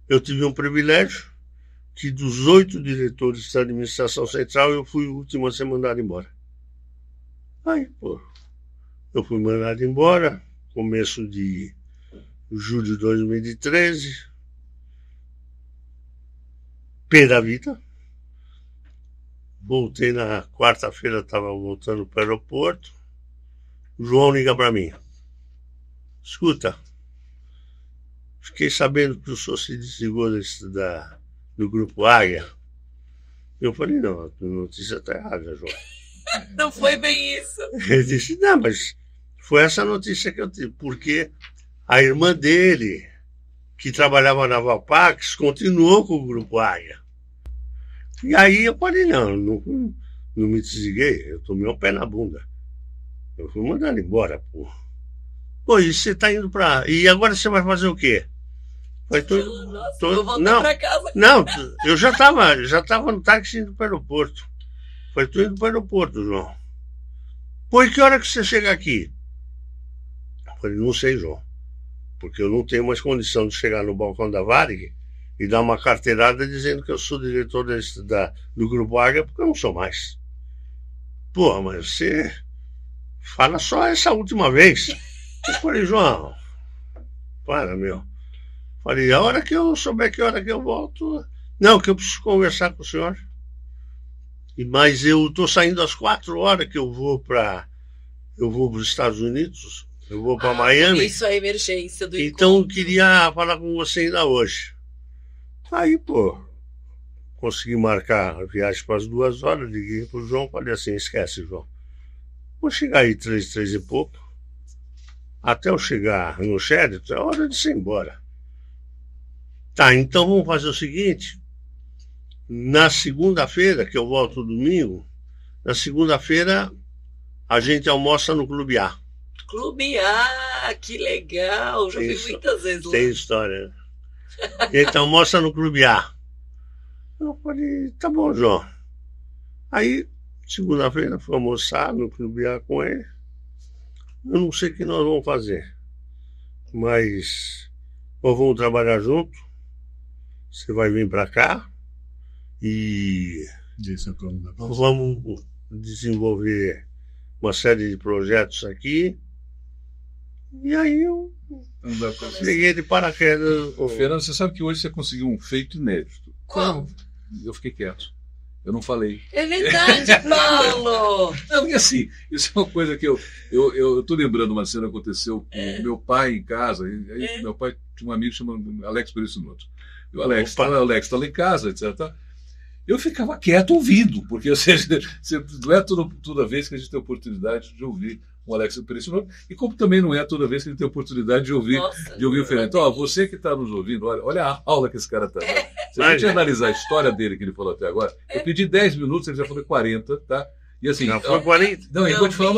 [SPEAKER 3] eu tive um privilégio que dos 8 diretores da administração central eu fui o último a ser mandado embora. Aí, eu fui mandado embora, começo de julho de 2013, pé da vida. Voltei na quarta-feira, estava voltando para o aeroporto, O João liga para mim. Escuta, fiquei sabendo que o senhor se desligou do Grupo Águia. Eu falei, não, a notícia está errada, João.
[SPEAKER 2] Não foi bem isso.
[SPEAKER 3] Ele disse, não, mas foi essa notícia que eu tive, porque a irmã dele, que trabalhava na Valpax, continuou com o Grupo Águia. E aí eu falei, não me desliguei, eu tomei um pé na bunda. Eu fui mandando embora, pô. Pô, e você tá indo pra... E agora você vai fazer o quê?
[SPEAKER 2] Vou voltar pra casa.
[SPEAKER 3] Não, eu já tava no táxi indo pro aeroporto. Falei, tô indo pro aeroporto, João. Pô, e que hora que você chega aqui? Eu falei, não sei, João. Porque eu não tenho mais condição de chegar no balcão da Varig e dar uma carteirada dizendo que eu sou diretor do Grupo Águia, porque eu não sou mais. Pô, mas você fala só essa última vez. Eu falei, João, para, meu. Falei, a hora que eu souber que hora que eu volto... Não, que eu preciso conversar com o senhor. Mas eu estou saindo às 4 horas que eu vou para os Estados Unidos. Eu vou para Miami.
[SPEAKER 2] Isso é emergência do
[SPEAKER 3] Então eu queria falar com você ainda hoje. Aí, pô, consegui marcar a viagem para as 2 horas. Liguei para o João, falei assim, esquece, João. Vou chegar aí 3 e pouco. Até eu chegar no Sheraton, é hora de ir embora. Tá, então vamos fazer o seguinte. Na segunda-feira, que eu volto domingo, na segunda-feira a gente almoça no Clube A.
[SPEAKER 2] Clube A, que legal. Já vi muitas vezes lá.
[SPEAKER 3] Tem história, né? A gente almoça no Clube A. Eu falei, tá bom, João. Aí, segunda-feira, fui almoçar no Clube A com ele. Eu não sei o que nós vamos fazer, mas nós vamos trabalhar junto. Você vai vir para cá e nós vamos desenvolver uma série de projetos aqui. E aí eu peguei de paraquedas.
[SPEAKER 1] Fernando, você sabe que hoje você conseguiu um feito inédito.
[SPEAKER 2] Como?
[SPEAKER 1] Eu fiquei quieto. Eu não falei.
[SPEAKER 2] É verdade, Paulo!
[SPEAKER 1] Não, porque assim, isso é uma coisa que eu tô lembrando uma cena que aconteceu com meu pai em casa. Aí meu pai tinha um amigo chamado Alex Perissinoto. E o Alex está lá em casa, etc. Eu ficava quieto ouvindo, porque ou seja, não é toda vez que a gente tem oportunidade de ouvir o Alex Perissinoto, e como também não é toda vez que a gente tem oportunidade de ouvir o Fernando. Então, você que está nos ouvindo, olha a aula que esse cara está dando. Se a gente analisar a história dele que ele falou até agora, eu pedi 10 minutos, ele já falou 40, tá? E assim,
[SPEAKER 3] não foi 40?
[SPEAKER 1] Não, eu vou te falar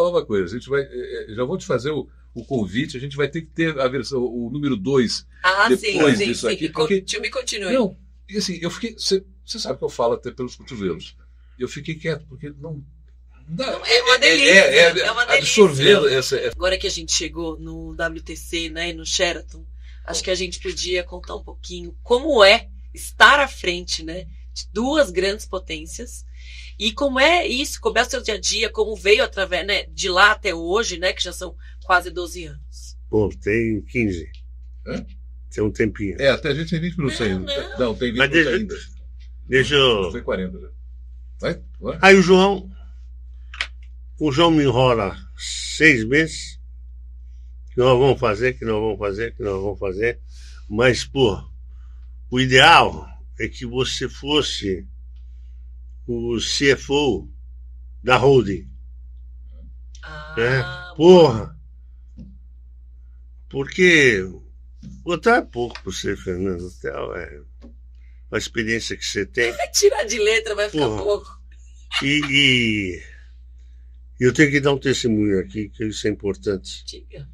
[SPEAKER 1] uma coisa, A gente vai, já vou te fazer o convite, a gente vai ter que ter a versão, o número 2 depois disso aqui. Porque,
[SPEAKER 2] me continue.
[SPEAKER 1] Não, e assim, eu fiquei, você sabe que eu falo até pelos cotovelos. Eu fiquei quieto, porque não dá.
[SPEAKER 2] É uma delícia. É uma delícia.
[SPEAKER 1] Absorver essa.
[SPEAKER 2] Agora que a gente chegou no WTC, né, no Sheraton, acho que a gente podia contar um pouquinho como é estar à frente, né, de 2 grandes potências e como é isso, como é o seu dia a dia, como veio através, né, de lá até hoje, né, que já são quase 12 anos.
[SPEAKER 3] Bom, tem 15.
[SPEAKER 1] Hã?
[SPEAKER 3] Tem um tempinho.
[SPEAKER 1] Até a gente tem 20 minutos ainda. Não, tem 20 minutos ainda.
[SPEAKER 3] Deixa eu...
[SPEAKER 1] Não foi 40 já. Vai?
[SPEAKER 3] Aí o João me enrola 6 meses. Que nós vamos fazer. Mas, pô, o ideal é que você fosse o CFO da holding. Né? Porra! Porque hotel é pouco para você, Fernando. Hotel é uma experiência que você tem.
[SPEAKER 2] Vai tirar de letra, vai ficar pouco.
[SPEAKER 3] E eu tenho que dar um testemunho aqui, que isso é importante.
[SPEAKER 2] Diga.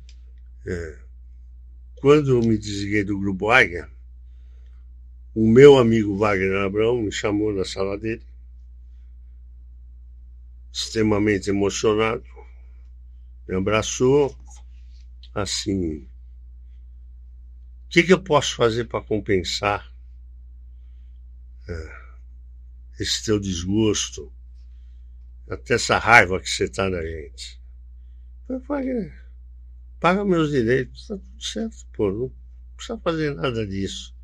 [SPEAKER 3] Quando eu me desliguei do Grupo Águia, o meu amigo Wagner Abrão me chamou na sala dele, extremamente emocionado, me abraçou, assim, o que eu posso fazer para compensar esse teu desgosto, até essa raiva que você está na gente? Eu falei, paga meus direitos, tá tudo certo, pô, não precisa fazer nada disso.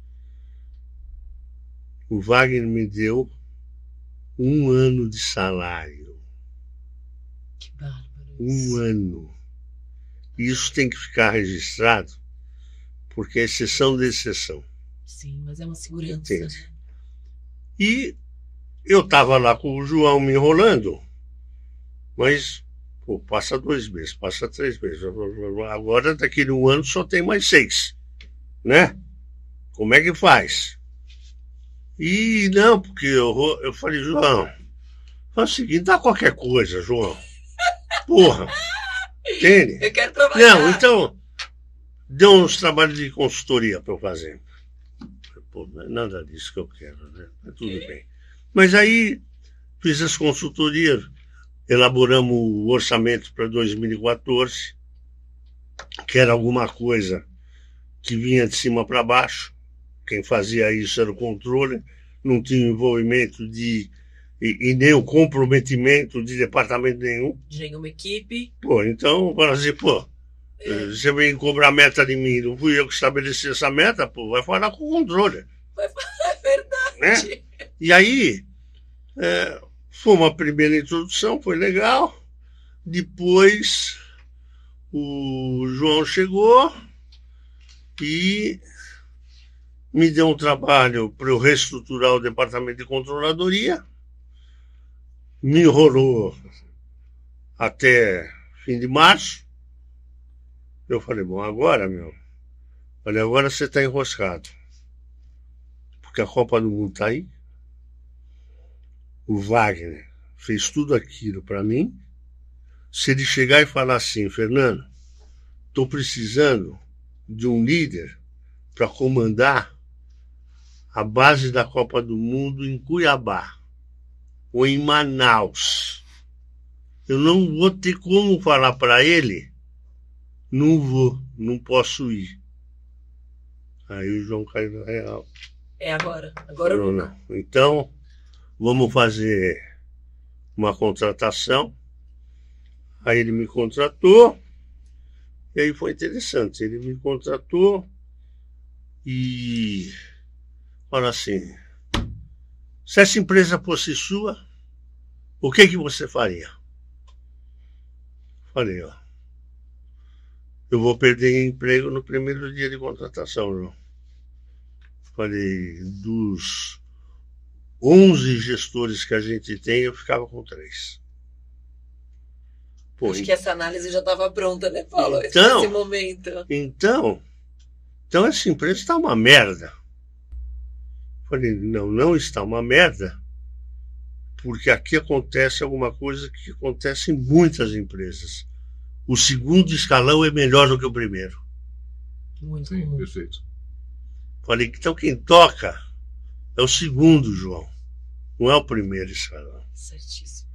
[SPEAKER 3] O Wagner me deu 1 ano de salário.
[SPEAKER 2] Que bárbaro
[SPEAKER 3] Um ano. E isso tem que ficar registrado, porque é exceção de exceção.
[SPEAKER 2] Sim, mas é uma segurança.
[SPEAKER 3] Entende? E eu estava lá com o João me enrolando, mas passa 2 meses, passa 3 meses. Agora, daqui a um ano, só tem mais 6. Né? Como é que faz? E não, porque eu falei, João, faz o seguinte, dá qualquer coisa, João. Porra. Entende?
[SPEAKER 2] Eu quero trabalhar.
[SPEAKER 3] Não, então, deu uns trabalhos de consultoria para eu fazer. Pô, não é nada disso que eu quero, né? Mas tudo bem. Mas aí, fiz as consultorias, elaboramos o orçamento para 2014, que era alguma coisa que vinha de cima para baixo. Quem fazia isso era o controle, não tinha envolvimento e nem o comprometimento de departamento nenhum.
[SPEAKER 2] De nenhuma equipe.
[SPEAKER 3] Pô, então, para dizer, você vem cobrar meta de mim, não fui eu que estabeleci essa meta, pô, vai falar com o controle.
[SPEAKER 2] É verdade.
[SPEAKER 3] Né? E aí, foi uma primeira introdução, foi legal. Depois, o João chegou e me deu um trabalho para eu reestruturar o departamento de controladoria. Me enrolou até fim de março. Eu falei, bom, agora você está enroscado. Porque a Copa do Mundo está aí. O Wagner fez tudo aquilo para mim. Se ele chegar e falar assim, Fernando, estou precisando de um líder para comandar a base da Copa do Mundo em Cuiabá ou em Manaus. Eu não vou ter como falar para ele, não posso ir. Aí o João caiu na real.
[SPEAKER 2] É agora. Agora
[SPEAKER 3] não. Então, vamos fazer uma contratação. Aí ele me contratou. E aí foi interessante. Ele me contratou e fala assim, se essa empresa fosse sua, o que você faria? Falei, eu vou perder emprego no primeiro dia de contratação, João. Falei, dos 11 gestores que a gente tem, eu ficava com 3.
[SPEAKER 2] Acho que essa análise já estava pronta, né, Paulo?
[SPEAKER 3] Então,
[SPEAKER 2] nesse momento.
[SPEAKER 3] Então essa empresa está uma merda. Falei, não está uma merda, porque aqui acontece alguma coisa que acontece em muitas empresas. O segundo escalão é melhor do que o primeiro.
[SPEAKER 2] Muito
[SPEAKER 1] Sim,
[SPEAKER 2] bom.
[SPEAKER 1] perfeito.
[SPEAKER 3] Falei, então quem toca é o segundo, João, não é o primeiro escalão.
[SPEAKER 2] Certíssimo.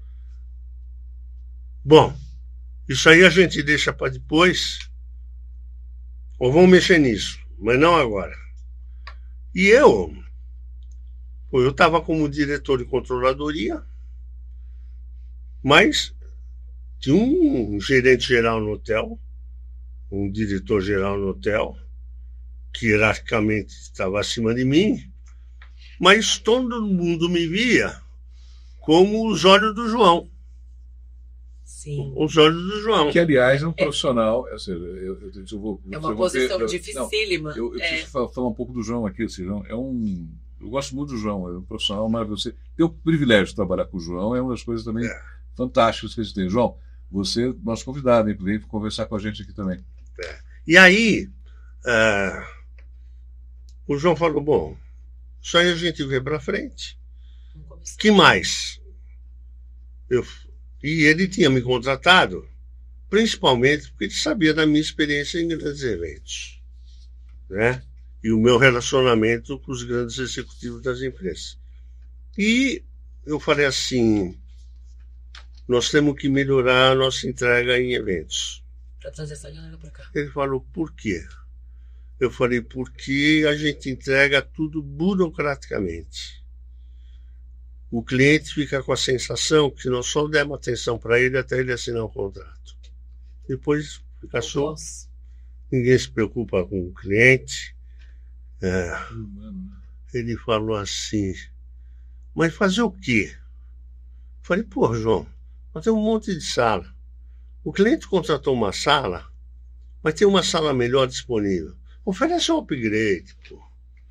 [SPEAKER 3] Bom, isso aí a gente deixa para depois, ou vamos mexer nisso, mas não agora. E eu estava como diretor de controladoria, mas tinha um gerente geral no hotel, um diretor geral no hotel, que hierarquicamente estava acima de mim, mas todo mundo me via como os olhos do João.
[SPEAKER 2] Sim.
[SPEAKER 3] Os olhos do João.
[SPEAKER 1] Que, aliás, é um profissional. É
[SPEAKER 2] uma posição dificílima.
[SPEAKER 1] Eu preciso falar um pouco do João aqui. Eu gosto muito do João, é um profissional maravilhoso. Ter o privilégio de trabalhar com o João é uma das coisas também fantásticas que a gente tem. João, você é nosso convidado, hein? Vem conversar com a gente aqui também.
[SPEAKER 3] E aí, o João falou, bom, isso aí a gente vê para frente. Que mais? E ele tinha me contratado, principalmente porque ele sabia da minha experiência em grandes eventos, né? E o meu relacionamento com os grandes executivos das empresas. E eu falei assim, nós temos que melhorar a nossa entrega em eventos.
[SPEAKER 2] Para trazer essa galera para cá.
[SPEAKER 3] Ele falou, por quê? Eu falei, porque a gente entrega tudo burocraticamente. O cliente fica com a sensação que nós só demos atenção para ele até ele assinar o contrato. Depois fica solto. Ninguém se preocupa com o cliente. Ele falou assim, mas fazer o quê? Eu falei, pô, João, nós temos um monte de sala. O cliente contratou uma sala, mas tem uma sala melhor disponível. Oferece um upgrade, pô.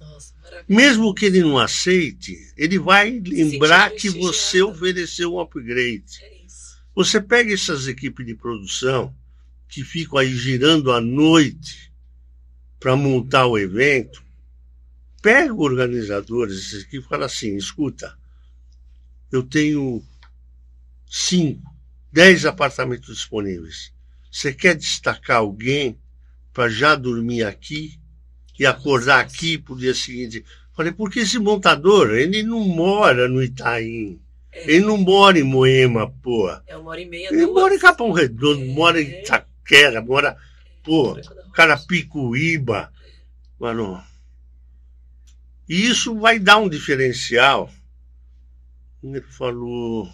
[SPEAKER 2] Nossa, maravilha.
[SPEAKER 3] Mesmo que ele não aceite, ele vai lembrar que
[SPEAKER 2] prestigiado.
[SPEAKER 3] você ofereceu um upgrade.
[SPEAKER 2] É isso.
[SPEAKER 3] Você pega essas equipes de produção que ficam aí girando à noite para montar o evento, pega organizadores dessas equipes e fala assim, escuta, eu tenho 5, 10 apartamentos disponíveis. Você quer destacar alguém para já dormir aqui e acordar aqui pro dia seguinte? Falei, porque esse montador, ele não mora no Itaim. Ele não mora em Moema, pô.
[SPEAKER 2] É 1h30,
[SPEAKER 3] Ele
[SPEAKER 2] 2.
[SPEAKER 3] mora em Capão Redondo, mora em Itaquera, mora, pô, Carapicuíba. Mano. E isso vai dar um diferencial. Ele falou,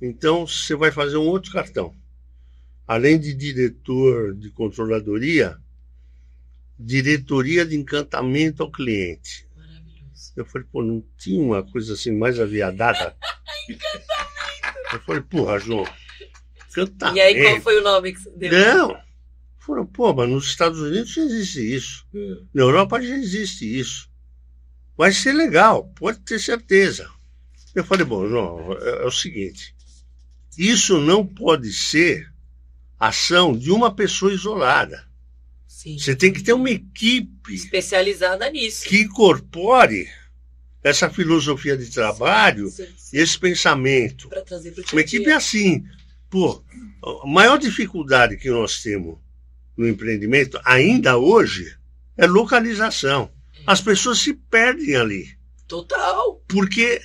[SPEAKER 3] então você vai fazer um outro cartão. Além de diretor de controladoria, diretoria de encantamento ao cliente.
[SPEAKER 2] Maravilhoso.
[SPEAKER 3] Eu falei, pô, não tinha uma coisa assim mais aviadada?
[SPEAKER 2] Encantamento.
[SPEAKER 3] Eu falei, porra, João, encantamento.
[SPEAKER 2] E aí, qual foi o nome que você deu?
[SPEAKER 3] Não. Foram, pô, mas nos Estados Unidos já existe isso. Na Europa já existe isso. Vai ser legal, pode ter certeza. Eu falei, bom, João, é o seguinte. Isso não pode ser ação de uma pessoa isolada.
[SPEAKER 2] Sim.
[SPEAKER 3] Você tem que ter uma equipe
[SPEAKER 2] Especializada nisso.
[SPEAKER 3] que incorpore essa filosofia de trabalho
[SPEAKER 2] Sim.
[SPEAKER 3] e esse pensamento.
[SPEAKER 2] Para trazer para o dia
[SPEAKER 3] Uma
[SPEAKER 2] a dia.
[SPEAKER 3] equipe é assim. Pô, a maior dificuldade que nós temos no empreendimento, ainda hoje, é localização. As pessoas se perdem ali.
[SPEAKER 2] Total.
[SPEAKER 3] Porque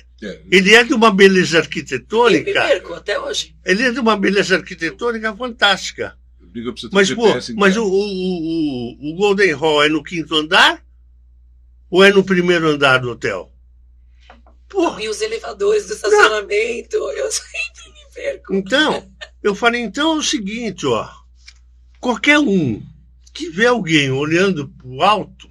[SPEAKER 3] ele é de uma beleza
[SPEAKER 2] Eu me
[SPEAKER 3] arquitetônica.
[SPEAKER 2] perco até hoje.
[SPEAKER 3] Ele é de uma beleza arquitetônica fantástica.
[SPEAKER 1] Eu digo pra você ter
[SPEAKER 3] Mas, pô,
[SPEAKER 1] GPS em
[SPEAKER 3] mas
[SPEAKER 1] casa.
[SPEAKER 3] o Golden Hall é no 5º andar? Ou é no 1º andar do hotel? Pô,
[SPEAKER 2] E os elevadores do estacionamento. Eu sempre me perco.
[SPEAKER 3] então, eu falei, então é o seguinte, ó. Qualquer um que vê alguém olhando pro alto,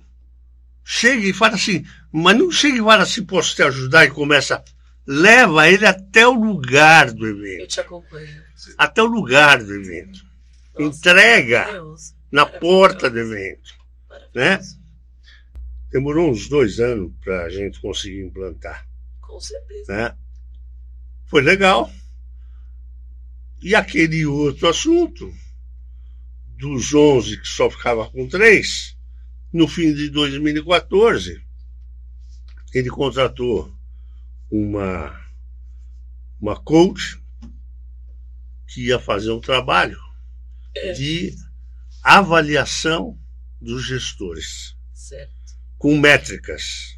[SPEAKER 3] chega e fala assim, mas não chega e fala assim, posso te ajudar? E começa, leva ele até o lugar do
[SPEAKER 2] Eu
[SPEAKER 3] evento.
[SPEAKER 2] te acompanho.
[SPEAKER 3] Até o lugar do evento.
[SPEAKER 2] Nossa,
[SPEAKER 3] Entrega
[SPEAKER 2] maravilhoso.
[SPEAKER 3] na porta do evento. Né?
[SPEAKER 2] Maravilhoso.
[SPEAKER 3] Demorou uns 2 anos para a gente conseguir implantar.
[SPEAKER 2] Com certeza.
[SPEAKER 3] Né? Foi legal. E aquele outro assunto, dos 11 que só ficava com 3, no fim de 2014, ele contratou uma coach que ia fazer um trabalho de avaliação dos gestores,
[SPEAKER 2] Certo.
[SPEAKER 3] com métricas.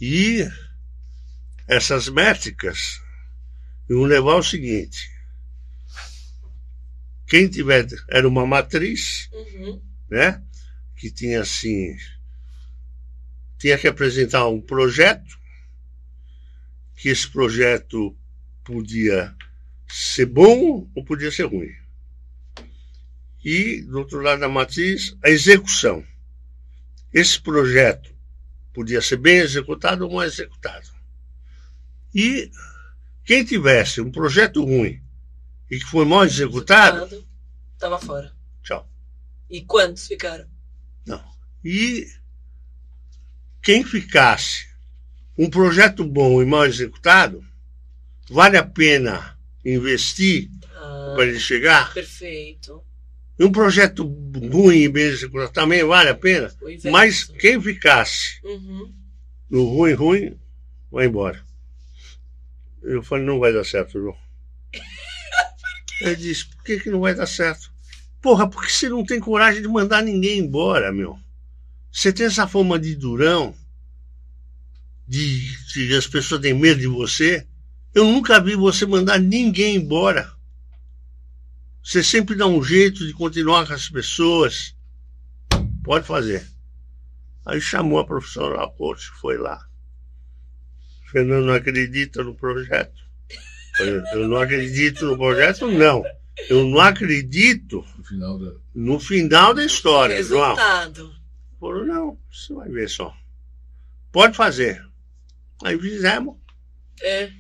[SPEAKER 3] E essas métricas iam levar ao seguinte: quem tiver, era uma matriz,
[SPEAKER 2] Uhum.
[SPEAKER 3] né? Que tinha assim, tinha que apresentar um projeto, que esse projeto podia ser bom ou podia ser ruim. E, do outro lado da matriz, a execução. Esse projeto podia ser bem executado ou mal executado. E quem tivesse um projeto ruim e que foi mal executado,
[SPEAKER 2] Tava fora.
[SPEAKER 3] tchau.
[SPEAKER 2] E quantos ficaram?
[SPEAKER 3] Não. E quem ficasse um projeto bom e mal executado, vale a pena investir para ele chegar?
[SPEAKER 2] Perfeito.
[SPEAKER 3] E um projeto ruim e bem executado também vale a pena?
[SPEAKER 2] O inverso.
[SPEAKER 3] Mas quem ficasse
[SPEAKER 2] Uhum.
[SPEAKER 3] no ruim, vai embora. Eu falei, não vai dar certo, João. Ele disse, por que não vai dar certo? Porra, porque você não tem coragem de mandar ninguém embora, meu. Você tem essa fama de durão, de as pessoas têm medo de você. Eu nunca vi você mandar ninguém embora. Você sempre dá um jeito de continuar com as pessoas. Pode fazer. Aí chamou a profissional coach, foi lá. Fernando não acredita no projeto. Eu não acredito no projeto, não. Eu não acredito no final da história, João.
[SPEAKER 2] Resultado.
[SPEAKER 3] Falou, não, você vai ver só. Pode fazer. Aí fizemos.
[SPEAKER 2] É.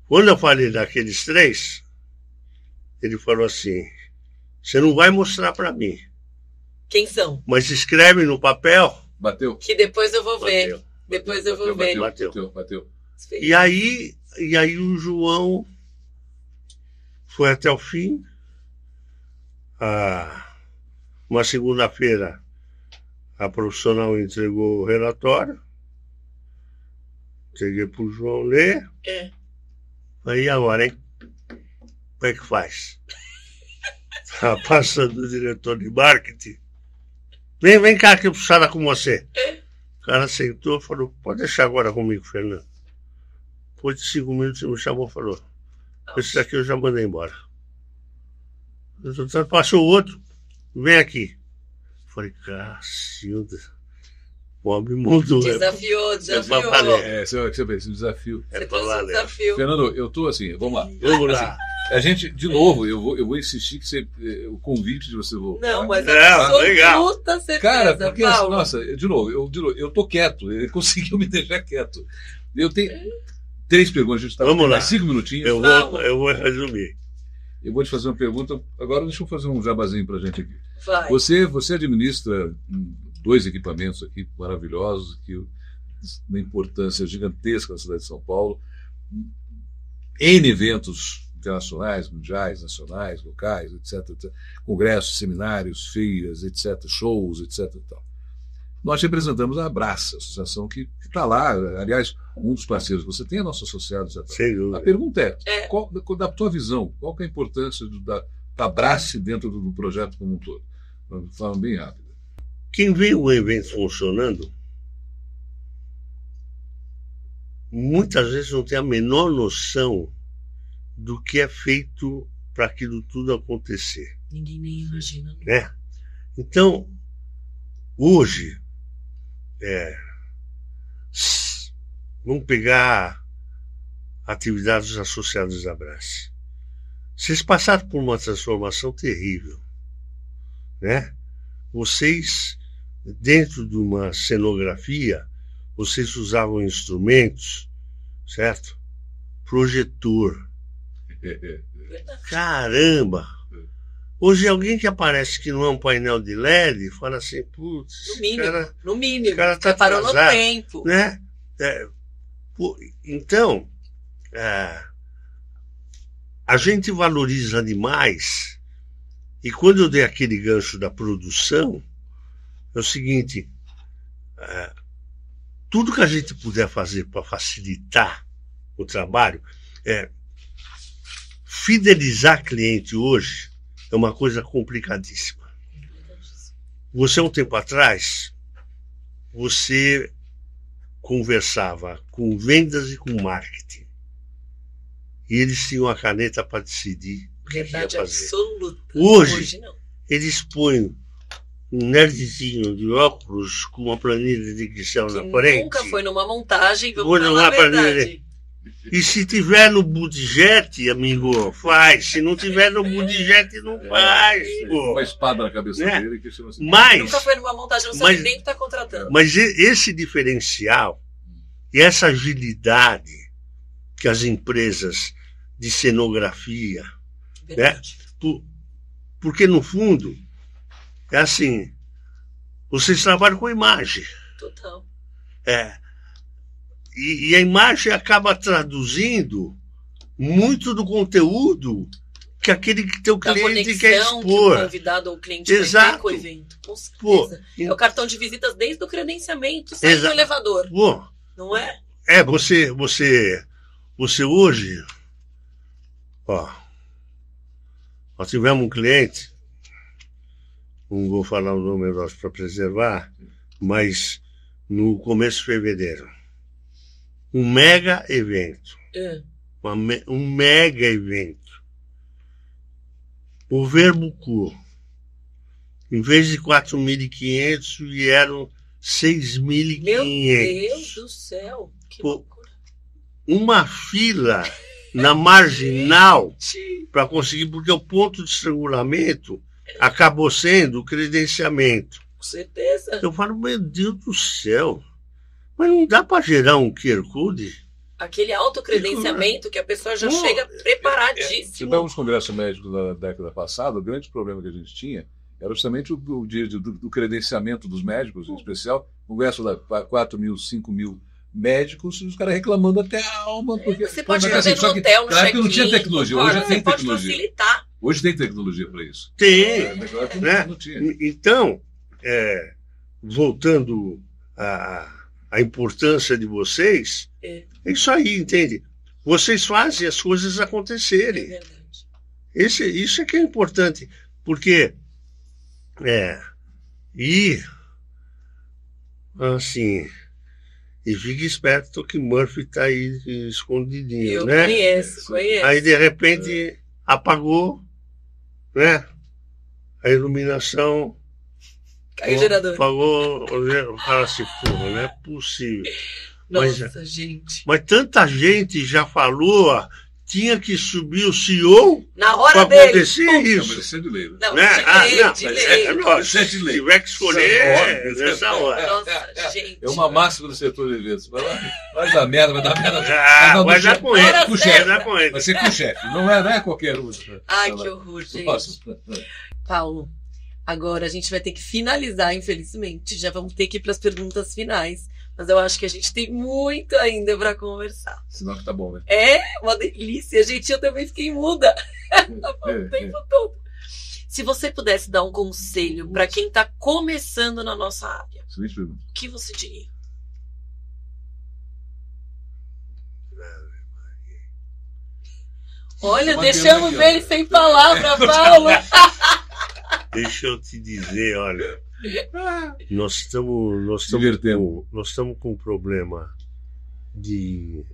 [SPEAKER 3] Quando eu falei daqueles 3, ele falou assim, você não vai mostrar para mim.
[SPEAKER 2] Quem são?
[SPEAKER 3] Mas escreve no papel.
[SPEAKER 1] Bateu.
[SPEAKER 2] Que depois eu vou ver.
[SPEAKER 3] Bateu.
[SPEAKER 2] Depois eu vou ver.
[SPEAKER 1] Bateu.
[SPEAKER 3] E aí o João foi até o fim. Uma segunda-feira, a profissional entregou o relatório. Entreguei para o João ler. Aí agora, hein? Como é que faz? Tá passando o diretor de marketing. Vem cá que eu preciso falar com você. O cara sentou e falou, pode deixar agora comigo, Fernando. Depois de 5 minutos ele me chamou e falou, esse daqui eu já mandei embora. Passou o outro, vem aqui. Falei, Cacilda, pobre mudou.
[SPEAKER 2] Desafiou.
[SPEAKER 1] Esse desafio.
[SPEAKER 2] Você trouxe um desafio.
[SPEAKER 1] Fernando, eu tô assim, vamos lá.
[SPEAKER 3] Vamos lá.
[SPEAKER 1] A gente, de novo, eu vou insistir que o convite de você voltar.
[SPEAKER 2] Não, mas
[SPEAKER 3] legal.
[SPEAKER 2] Certeza,
[SPEAKER 1] cara, porque,
[SPEAKER 2] Paulo.
[SPEAKER 1] nossa, de novo, eu tô quieto, ele conseguiu me deixar quieto. Eu tenho 3 perguntas, a gente tá
[SPEAKER 3] Vamos lá.
[SPEAKER 1] 5 minutinhos.
[SPEAKER 3] Eu vou resumir.
[SPEAKER 1] Eu vou te fazer uma pergunta, agora deixa eu fazer um jabazinho pra gente aqui.
[SPEAKER 2] Vai.
[SPEAKER 1] Você administra 2 equipamentos aqui maravilhosos, que uma importância gigantesca na cidade de São Paulo, N eventos internacionais, mundiais, nacionais, locais, etc. Congressos, seminários, feiras, etc. Shows, etc. Tal. Nós representamos a Abraça, a associação que está lá. Aliás, um dos parceiros que você tem é nosso associado. A pergunta é, da tua visão, qual que é a importância da Abraça dentro do projeto como um todo? Falando bem rápido.
[SPEAKER 3] Quem vê o evento funcionando, muitas vezes não tem a menor noção do que é feito para aquilo tudo acontecer.
[SPEAKER 2] Ninguém nem imagina.
[SPEAKER 3] Né? Então, hoje, vamos pegar atividades associadas à Abraça. Vocês passaram por uma transformação terrível. Né? Vocês, dentro de uma cenografia, vocês usavam instrumentos, certo? Projetor. Caramba! Hoje alguém que aparece que não é um painel de LED fala assim, putz,
[SPEAKER 2] no mínimo,
[SPEAKER 3] o cara tá
[SPEAKER 2] parou no
[SPEAKER 3] atrasado,
[SPEAKER 2] tempo.
[SPEAKER 3] Né? Então, a gente valoriza demais, e quando eu dei aquele gancho da produção, é o seguinte, tudo que a gente puder fazer para facilitar o trabalho, fidelizar cliente hoje é uma coisa complicadíssima. Você, um tempo atrás, você conversava com vendas e com marketing. E eles tinham a caneta para decidir o que ia fazer.
[SPEAKER 2] Absoluta.
[SPEAKER 3] Hoje não. Eles põem um nerdzinho de óculos com uma planilha de Excel na frente.
[SPEAKER 2] Nunca foi numa montagem, vamos falar a verdade.
[SPEAKER 3] E se tiver no budget, amigo, faz. Se não tiver no budget, não faz. Pô.
[SPEAKER 1] Uma espada na cabeça dele que chama assim.
[SPEAKER 2] Nunca foi numa montagem, não sabe nem o que está contratando.
[SPEAKER 3] Mas esse diferencial e essa agilidade que as empresas de cenografia, né? Porque no fundo é assim, vocês trabalham com imagem.
[SPEAKER 2] Total.
[SPEAKER 3] E a imagem acaba traduzindo muito do conteúdo que aquele teu cliente quer expor.
[SPEAKER 2] Que o convidado ou o cliente vai ter com o evento. Com certeza. É o cartão de visitas desde o credenciamento, sai do elevador. Não é?
[SPEAKER 3] Você hoje, nós tivemos um cliente, não vou falar o nome para preservar, mas no começo de fevereiro, um mega evento. Um mega evento. O Verbucu, em vez de 4.500, vieram 6.500.
[SPEAKER 2] Meu Deus do céu, que loucura.
[SPEAKER 3] Uma fila na marginal para conseguir, porque o ponto de estrangulamento acabou sendo o credenciamento.
[SPEAKER 2] Com certeza.
[SPEAKER 3] Eu falo, meu Deus do céu, mas não dá para gerar um QR Code?
[SPEAKER 2] Aquele autocredenciamento que a pessoa já chega preparadíssima.
[SPEAKER 1] Se dá uns congressos médicos da década passada, o grande problema que a gente tinha era justamente o dia do credenciamento dos médicos, em especial, congresso da 4 mil, 5 mil médicos, os caras reclamando até a alma. Porque,
[SPEAKER 2] você pode fazer no hotel, no
[SPEAKER 1] claro que não tinha tecnologia, hoje já tem tecnologia.
[SPEAKER 2] Pode facilitar.
[SPEAKER 1] Hoje tem tecnologia para isso.
[SPEAKER 3] Tem, né?
[SPEAKER 1] Não tinha.
[SPEAKER 3] Então, voltando à importância de vocês, é isso aí, entende? Vocês fazem as coisas acontecerem.
[SPEAKER 2] É verdade.
[SPEAKER 3] Isso é que é importante, porque assim, e fique esperto que Murphy está aí escondidinho,
[SPEAKER 2] eu
[SPEAKER 3] né?
[SPEAKER 2] Conheço.
[SPEAKER 3] Aí de repente apagou, né? A iluminação.
[SPEAKER 2] Caiu o gerador.
[SPEAKER 3] Apagou, fala assim, porra, não é possível.
[SPEAKER 2] Nossa, gente.
[SPEAKER 3] Mas tanta gente já falou, ó, tinha que subir o CEO
[SPEAKER 2] na hora
[SPEAKER 3] para
[SPEAKER 2] dele.
[SPEAKER 3] Acontecer isso.
[SPEAKER 1] Isso é de lei, né?
[SPEAKER 2] Não,
[SPEAKER 3] né?
[SPEAKER 2] de lei.
[SPEAKER 3] Lógico, se tiver que escolher nessa hora.
[SPEAKER 2] Nossa, gente.
[SPEAKER 1] É uma máxima do setor de eventos. Vai dar merda, vai dar merda.
[SPEAKER 3] Vai dar com ele.
[SPEAKER 1] Com o chefe. Vai ser com o chefe. Não é qualquer um.
[SPEAKER 2] Ai, que horror, gente. Paulo, agora a gente vai ter que finalizar, infelizmente. Já vamos ter que ir para as perguntas finais. Mas eu acho que a gente tem muito ainda para conversar.
[SPEAKER 1] Sinal que tá bom, né?
[SPEAKER 2] É uma delícia, gente. Eu também fiquei muda o tempo todo. Se você pudesse dar um conselho para quem está começando na nossa área, o que você diria? Olha, deixamos ele sem palavra, Paulo.
[SPEAKER 3] Deixa eu te dizer, olha. Nós estamos com um problema de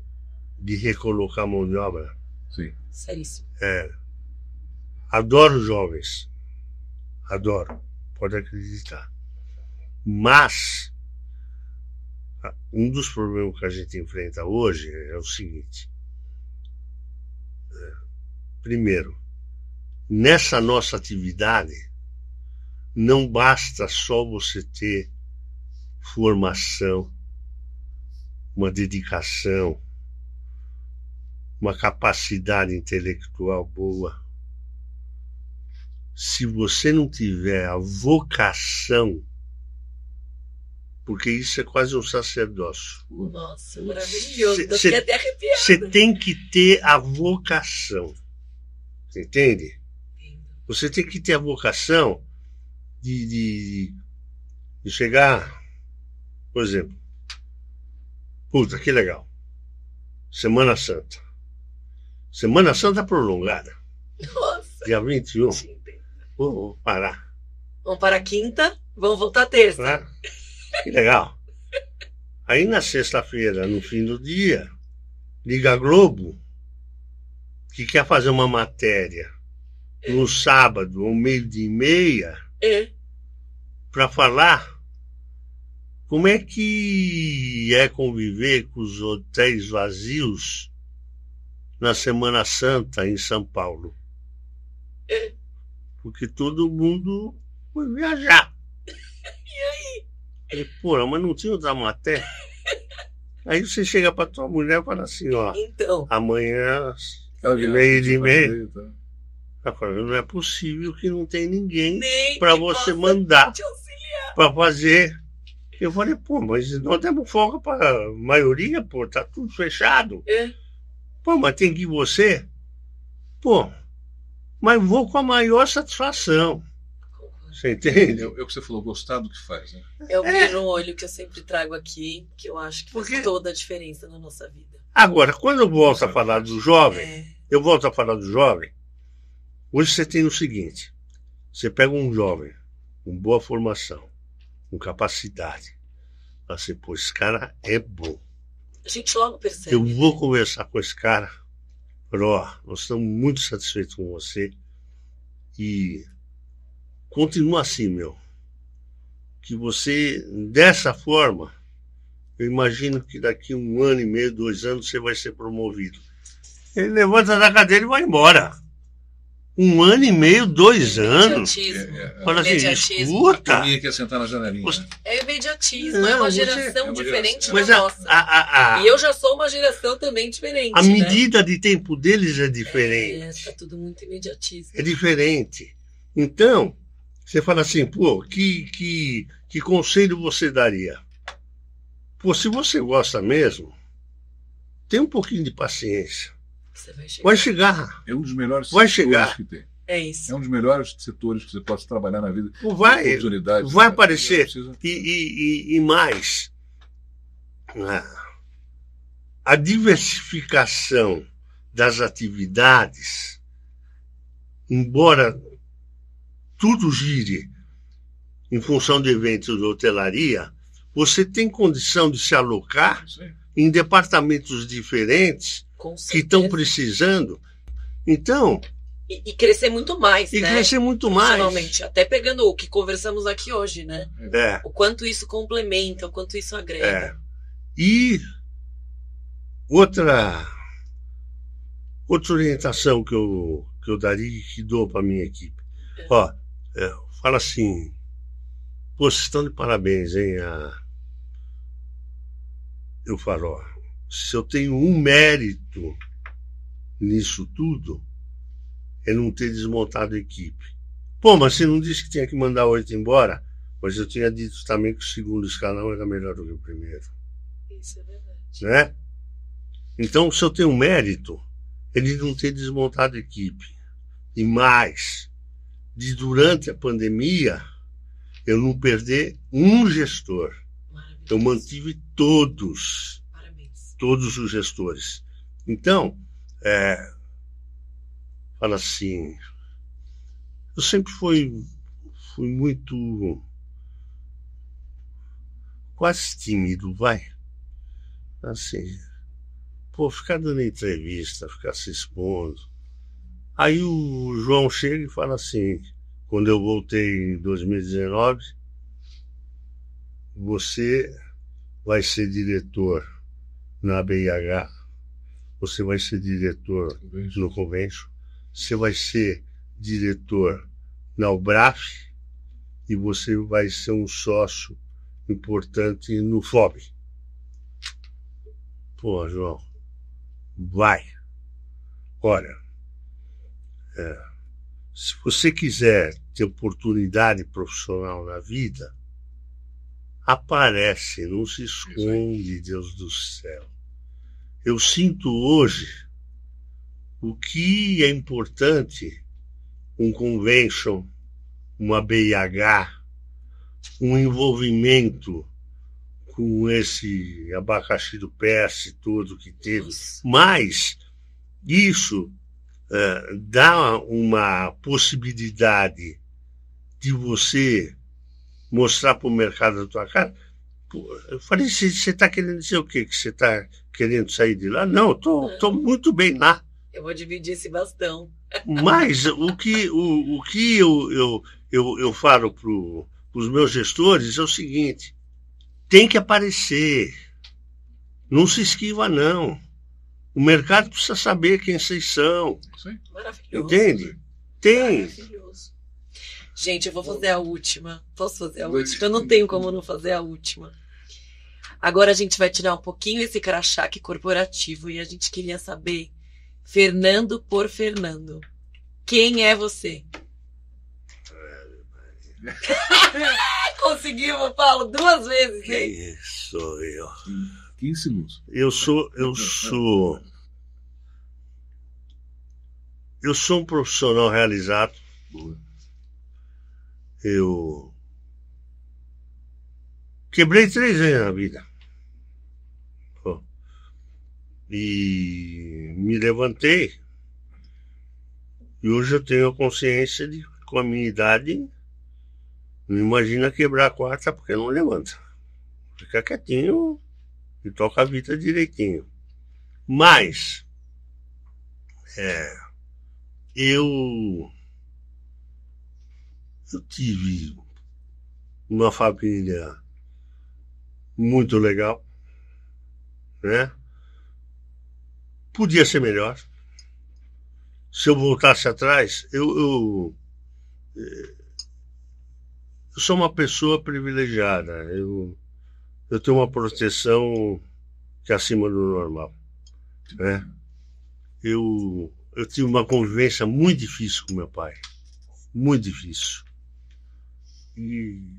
[SPEAKER 3] recolocar mão de obra.
[SPEAKER 1] Sim.
[SPEAKER 2] Seríssimo.
[SPEAKER 3] Adoro jovens. Adoro. Pode acreditar. Mas um dos problemas que a gente enfrenta hoje é o seguinte. Primeiro, nessa nossa atividade, não basta só você ter formação, uma dedicação, uma capacidade intelectual boa. Se você não tiver a vocação, porque isso é quase um sacerdócio.
[SPEAKER 2] Nossa, maravilhoso. Eu fiquei até arrepiada.
[SPEAKER 3] Você tem que ter a vocação. Você entende? Você tem que ter a vocação de chegar, por exemplo, puta, que legal. Semana Santa. Semana Santa prolongada.
[SPEAKER 2] Nossa.
[SPEAKER 3] Dia 21. Vamos parar.
[SPEAKER 2] Vamos para a quinta, vamos voltar terça.
[SPEAKER 3] Claro. Que legal. Aí na sexta-feira, no fim do dia, liga a Globo, que quer fazer uma matéria no sábado, ao 12:30, para falar como é que é conviver com os hotéis vazios na Semana Santa em São Paulo. Porque todo mundo foi viajar.
[SPEAKER 2] E aí?
[SPEAKER 3] Falei, porra, mas não tinha outra matéria? Aí você chega para tua mulher e fala assim, ó,
[SPEAKER 2] então,
[SPEAKER 3] amanhã,
[SPEAKER 1] de
[SPEAKER 3] 12:30, ela fala, não é possível que não tem ninguém para você mandar para fazer. Eu falei, pô, mas nós temos folga para a maioria, pô, tá tudo fechado. Pô, mas tem que ir você? Pô, mas vou com a maior satisfação. Você entende?
[SPEAKER 1] É o que você falou, gostar do que faz, né?
[SPEAKER 2] É o brilho no olho que eu sempre trago aqui, que eu acho que faz toda a diferença na nossa vida.
[SPEAKER 3] Agora, quando eu volto a falar do jovem, hoje você tem o seguinte, você pega um jovem com boa formação, com capacidade, você, pô, esse cara é bom.
[SPEAKER 2] A gente logo percebe.
[SPEAKER 3] Eu vou conversar com esse cara, ó, nós estamos muito satisfeitos com você e continua assim, meu. Que você, dessa forma, eu imagino que daqui 1 ano e meio, 2 anos, você vai ser promovido. Ele levanta da cadeira e vai embora. 1 ano e meio, 2 anos. Fala assim, escuta.
[SPEAKER 1] Quem quer sentar na janelinha.
[SPEAKER 2] É imediatismo, é uma geração diferente da
[SPEAKER 3] Mas
[SPEAKER 2] nossa. E eu já sou uma geração também diferente.
[SPEAKER 3] A medida de tempo deles é diferente.
[SPEAKER 2] Está tudo muito imediatismo.
[SPEAKER 3] É diferente. Então, você fala assim, pô, que conselho você daria? Pô, se você gosta mesmo, tem um pouquinho de paciência.
[SPEAKER 2] Você vai chegar.
[SPEAKER 3] Vai chegar.
[SPEAKER 1] É um dos melhores
[SPEAKER 3] Vai
[SPEAKER 1] setores
[SPEAKER 3] chegar.
[SPEAKER 1] que tem.
[SPEAKER 2] É isso.
[SPEAKER 1] É um dos melhores setores que você possa trabalhar na vida.
[SPEAKER 3] Vai
[SPEAKER 1] Oportunidades.
[SPEAKER 3] vai aparecer.
[SPEAKER 1] Precisa...
[SPEAKER 3] E mais, a diversificação das atividades, embora tudo gire em função de eventos de hotelaria, você tem condição de se alocar em departamentos diferentes que estão precisando. Então...
[SPEAKER 2] E crescer muito mais, né?
[SPEAKER 3] E crescer muito mais.
[SPEAKER 2] Até pegando o que conversamos aqui hoje, né? O quanto isso complementa, o quanto isso agrega.
[SPEAKER 3] E outra orientação que eu daria e que dou para a minha equipe. Fala assim, pô, vocês estão de parabéns, hein? Eu falo, se eu tenho um mérito nisso tudo, é não ter desmontado a equipe. Pô, mas você não disse que tinha que mandar 8 embora? Mas eu tinha dito também que o segundo escalão era melhor do que o primeiro.
[SPEAKER 2] Isso é verdade.
[SPEAKER 3] Né? Então, se eu tenho um mérito, é de não ter desmontado a equipe. E mais, de durante a pandemia, eu não perder um gestor. Eu mantive todos os gestores. Então, fala assim, eu sempre fui muito quase tímido, vai. Assim, pô, ficar dando entrevista, ficar se expondo. Aí o João chega e fala assim, quando eu voltei em 2019, você vai ser diretor na BIH, você vai ser diretor no Convention, você vai ser diretor na UBRAF e você vai ser um sócio importante no FOB. Pô, João, vai. Olha, se você quiser ter oportunidade profissional na vida, aparece, não se esconde, Deus do céu. Eu sinto hoje o que é importante um convention, uma BIH, um envolvimento com esse abacaxi do PS todo que teve. Mas isso dá uma possibilidade de você mostrar para o mercado a tua cara. Eu falei, você está querendo dizer o quê? Que você está querendo sair de lá? Não, estou muito bem lá.
[SPEAKER 2] Eu vou dividir esse bastão.
[SPEAKER 3] Mas o que eu falo para os meus gestores é o seguinte, tem que aparecer. Não se esquiva, não. O mercado precisa saber quem vocês são.
[SPEAKER 2] Maravilhoso.
[SPEAKER 3] Entende? Tem.
[SPEAKER 2] Maravilhoso. Gente, eu vou fazer a última. Posso fazer a última? Eu não tenho como não fazer a última. Agora a gente vai tirar um pouquinho esse crachá aqui corporativo e a gente queria saber, Fernando por Fernando, quem é você? Conseguimos, Paulo, 2 vezes, hein?
[SPEAKER 3] Quem sou eu?
[SPEAKER 1] 15 segundos.
[SPEAKER 3] Eu sou um profissional realizado. Eu quebrei 3 vezes na vida. E me levantei. E hoje eu tenho a consciência de que com a minha idade não imagina quebrar a 4ª porque não levanta. Fica quietinho e toca a vida direitinho. Mas eu tive uma família muito legal, né? Podia ser melhor. se eu voltasse atrás, eu sou uma pessoa privilegiada. Eu tenho uma proteção que é acima do normal, né? Eu tive uma convivência muito difícil com meu pai. Muito difícil. E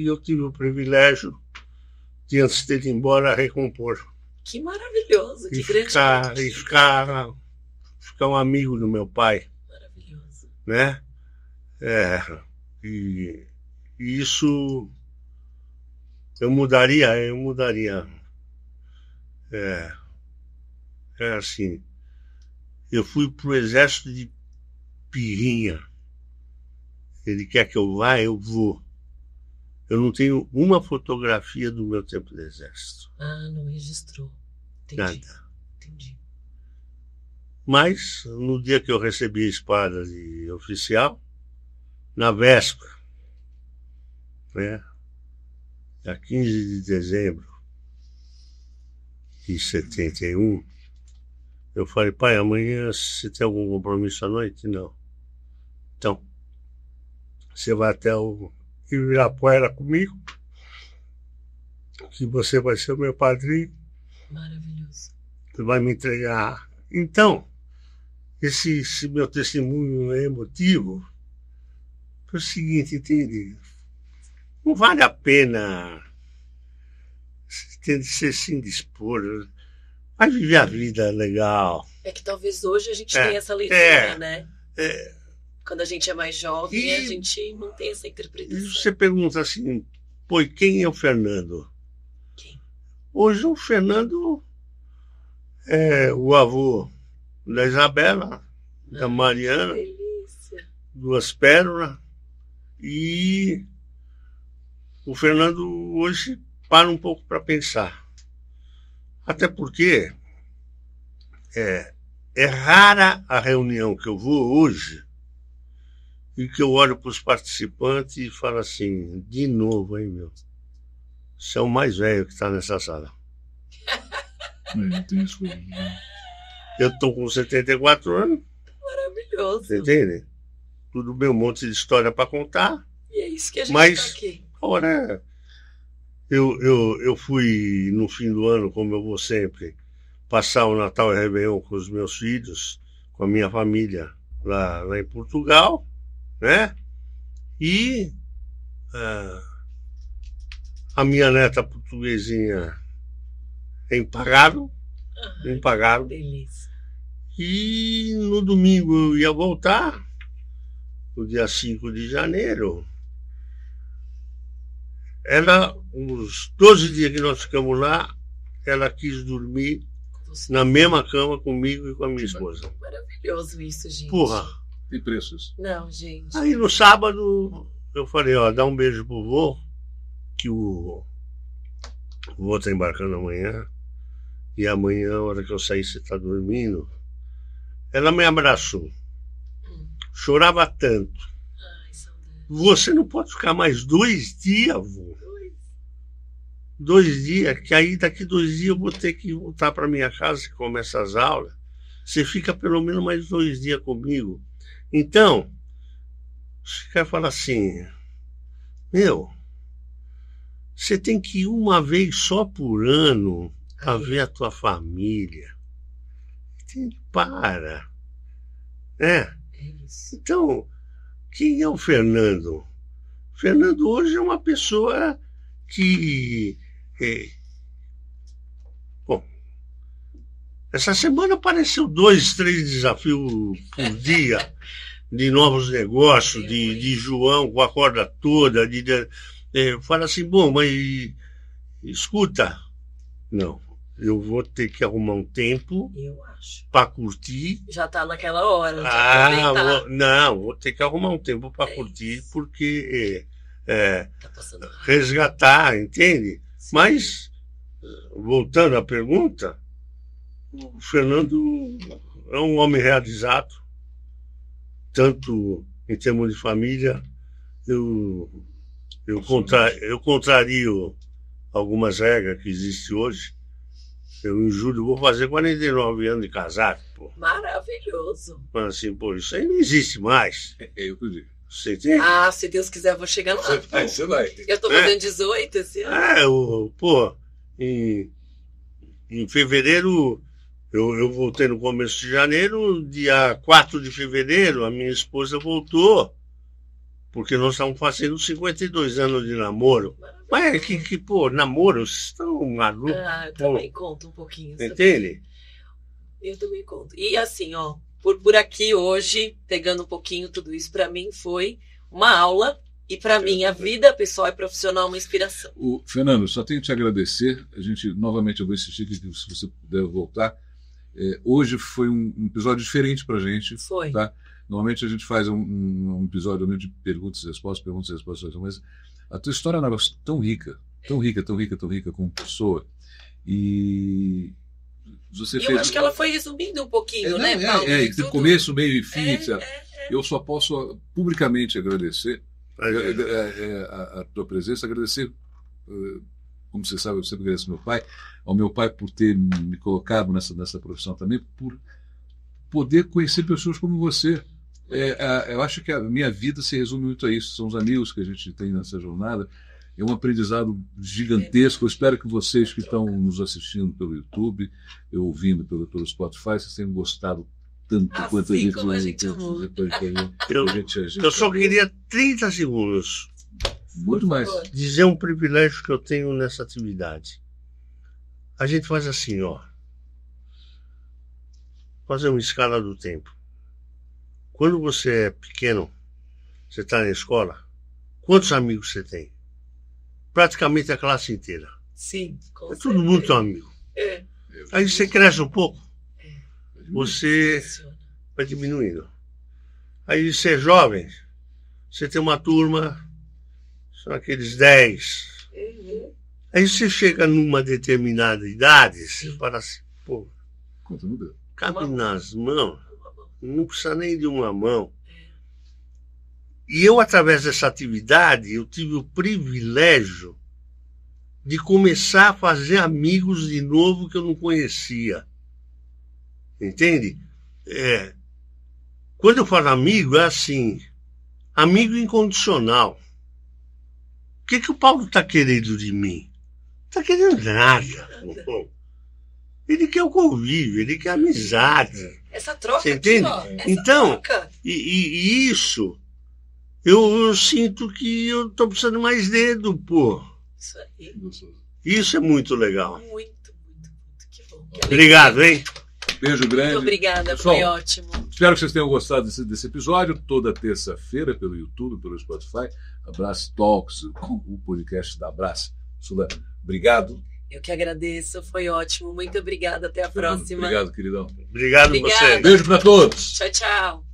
[SPEAKER 3] eu tive o privilégio de, antes dele ir embora, recompor.
[SPEAKER 2] Que maravilhoso, que grande.
[SPEAKER 3] E ficar um amigo do meu pai.
[SPEAKER 2] Maravilhoso.
[SPEAKER 3] Né? E isso eu mudaria. Assim, eu fui pro exército de pirrinha. Ele quer que eu vá, eu vou. Eu não tenho uma fotografia do meu tempo de exército.
[SPEAKER 2] Ah, não registrou. Entendi.
[SPEAKER 3] Nada.
[SPEAKER 2] Entendi.
[SPEAKER 3] Mas, no dia que eu recebi a espada de oficial, na véspera, né, dia 15 de dezembro de 71, eu falei, pai, amanhã você tem algum compromisso à noite? Não. Então, você vai até o Ibirapuera comigo, que você vai ser o meu padrinho.
[SPEAKER 2] Maravilhoso.
[SPEAKER 3] Você vai me entregar. Então, esse meu testemunho é emotivo. É o seguinte, entende? Não vale a pena você se indispor. Vai viver a vida legal.
[SPEAKER 2] É que talvez hoje a gente tenha essa leitura, né?
[SPEAKER 3] É.
[SPEAKER 2] Quando a gente é mais jovem, a gente não tem essa interpretação.
[SPEAKER 3] E você pergunta assim, pô, quem é o Fernando?
[SPEAKER 2] Quem?
[SPEAKER 3] Hoje o Fernando é o avô da Isabela, da Mariana,
[SPEAKER 2] Delícia.
[SPEAKER 3] duas pérolas, e o Fernando hoje para um pouco para pensar. Até porque é rara a reunião que eu vou hoje e que eu olho para os participantes e falo assim, de novo, hein, meu? Você é o mais velho que está nessa sala.
[SPEAKER 1] Tem isso aí, né?
[SPEAKER 3] Eu estou com 74 anos.
[SPEAKER 2] Maravilhoso.
[SPEAKER 3] Você entende? Tudo bem, um monte de história para contar.
[SPEAKER 2] E é isso que a gente
[SPEAKER 3] Mas,
[SPEAKER 2] tá aqui.
[SPEAKER 3] ora, eu fui no fim do ano, como eu vou sempre, passar o Natal e Réveillon com os meus filhos, com a minha família lá em Portugal, né? E a minha neta portuguesinha é impagável.
[SPEAKER 2] Delícia.
[SPEAKER 3] E no domingo eu ia voltar, no dia 5 de janeiro. Ela, uns 12 dias que nós ficamos lá, ela quis dormir na mesma cama comigo e com a minha esposa.
[SPEAKER 2] Maravilhoso isso, gente.
[SPEAKER 3] Porra.
[SPEAKER 1] Tem preços.
[SPEAKER 2] Não, gente.
[SPEAKER 3] Aí no sábado eu falei, ó, dá um beijo pro vô, que o vô tá embarcando amanhã. E amanhã, a hora que eu sair, você tá dormindo. Ela me abraçou. Chorava tanto.
[SPEAKER 2] Ai, saudade.
[SPEAKER 3] Você não pode ficar mais 2 dias, vô. 2 dias, que aí daqui 2 dias eu vou ter que voltar para minha casa, que começa as aulas. Você fica pelo menos mais 2 dias comigo. Então, você quer falar assim, meu, você tem que ir uma vez só por ano a ver a tua família. Para.
[SPEAKER 2] É isso.
[SPEAKER 3] Então, quem é o Fernando? O Fernando hoje é uma pessoa que... bom, essa semana apareceu 2, 3 desafios por dia de novos negócios, de João com a corda toda, fala assim, bom, mas escuta, não, eu vou ter que arrumar um tempo para curtir.
[SPEAKER 2] Já tá naquela hora.
[SPEAKER 3] Vou ter que arrumar um tempo para curtir, porque
[SPEAKER 2] tá
[SPEAKER 3] resgatar, entende? Sim. Mas, voltando à pergunta, o Fernando é um homem realizado, tanto em termos de família, eu contrario algumas regras que existem hoje. Eu, em julho, vou fazer 49 anos de casado, pô.
[SPEAKER 2] Maravilhoso.
[SPEAKER 3] Mas assim, pô, isso aí não existe mais.
[SPEAKER 1] É o que eu digo.
[SPEAKER 3] Você tem?
[SPEAKER 2] Ah, se Deus quiser, eu vou chegar lá.
[SPEAKER 1] Você vai.
[SPEAKER 2] Eu tô fazendo 18 esse ano.
[SPEAKER 3] Pô, em fevereiro, eu voltei no começo de janeiro, dia 4 de fevereiro, a minha esposa voltou, porque nós estávamos fazendo 52 anos de namoro. Mas pô, namoro, vocês estão malucos?
[SPEAKER 2] Ah, eu também conto um pouquinho.
[SPEAKER 3] Entende?
[SPEAKER 2] Eu também conto. E assim, ó, por aqui hoje, pegando um pouquinho tudo isso, para mim foi uma aula e para mim a vida pessoal e profissional uma inspiração.
[SPEAKER 1] Fernando, só tenho que te agradecer. A gente, novamente, eu vou insistir que se você puder voltar. Hoje foi um episódio diferente para a gente.
[SPEAKER 2] Foi.
[SPEAKER 1] Tá? Normalmente a gente faz um episódio de perguntas e respostas, mas a tua história é um negócio tão rica como pessoa. E você fez...
[SPEAKER 2] Eu acho que ela foi resumindo um pouquinho, né, Paulo?
[SPEAKER 1] Tem começo, meio e fim, etc. Eu só posso publicamente agradecer a tua presença, agradecer, como você sabe, eu sempre agradeço ao meu pai por ter me colocado nessa profissão também, por poder conhecer pessoas como você. Eu acho que a minha vida se resume muito a isso, são os amigos que a gente tem nessa jornada. É um aprendizado gigantesco. Eu espero que vocês que estão nos assistindo pelo YouTube, ouvindo pelo Spotify, vocês tenham gostado tanto quanto a gente.
[SPEAKER 3] Eu só queria 30 segundos.
[SPEAKER 1] Muito mais.
[SPEAKER 3] Dizer um privilégio que eu tenho nessa atividade. A gente faz assim, ó. Fazer uma escala do tempo. Quando você é pequeno, você está na escola, quantos amigos você tem? Praticamente a classe inteira.
[SPEAKER 2] Sim, com certeza.
[SPEAKER 3] Todo mundo teu amigo. Aí você cresce um pouco, você vai diminuindo. Aí você é jovem, você tem uma turma, são aqueles 10. Aí você chega numa determinada idade, você fala assim, pô, cabe nas mãos, não precisa nem de uma mão. E eu, através dessa atividade, eu tive o privilégio de começar a fazer amigos de novo que eu não conhecia. Entende? Quando eu falo amigo, é assim, amigo incondicional. O que o Paulo está querendo de mim? Não está querendo nada. Ele quer o convívio, ele quer amizade.
[SPEAKER 2] Essa troca.
[SPEAKER 3] Você entende?
[SPEAKER 2] Aqui,
[SPEAKER 3] então, e isso... Eu sinto que eu estou precisando mais dedo, pô.
[SPEAKER 2] Isso aí.
[SPEAKER 3] Isso é muito legal.
[SPEAKER 2] Muito. Que bom.
[SPEAKER 3] Obrigado, hein?
[SPEAKER 1] Beijo grande.
[SPEAKER 2] Muito obrigada,
[SPEAKER 1] pessoal,
[SPEAKER 2] foi ótimo.
[SPEAKER 1] Espero que vocês tenham gostado desse episódio. Toda terça-feira pelo YouTube, pelo Spotify. Abraço Talks, o podcast da Abraço. Sula, obrigado.
[SPEAKER 2] Eu que agradeço, foi ótimo. Muito obrigada. Até a próxima.
[SPEAKER 1] Obrigado, queridão.
[SPEAKER 3] Obrigado a você.
[SPEAKER 1] Beijo para todos.
[SPEAKER 2] Tchau, tchau.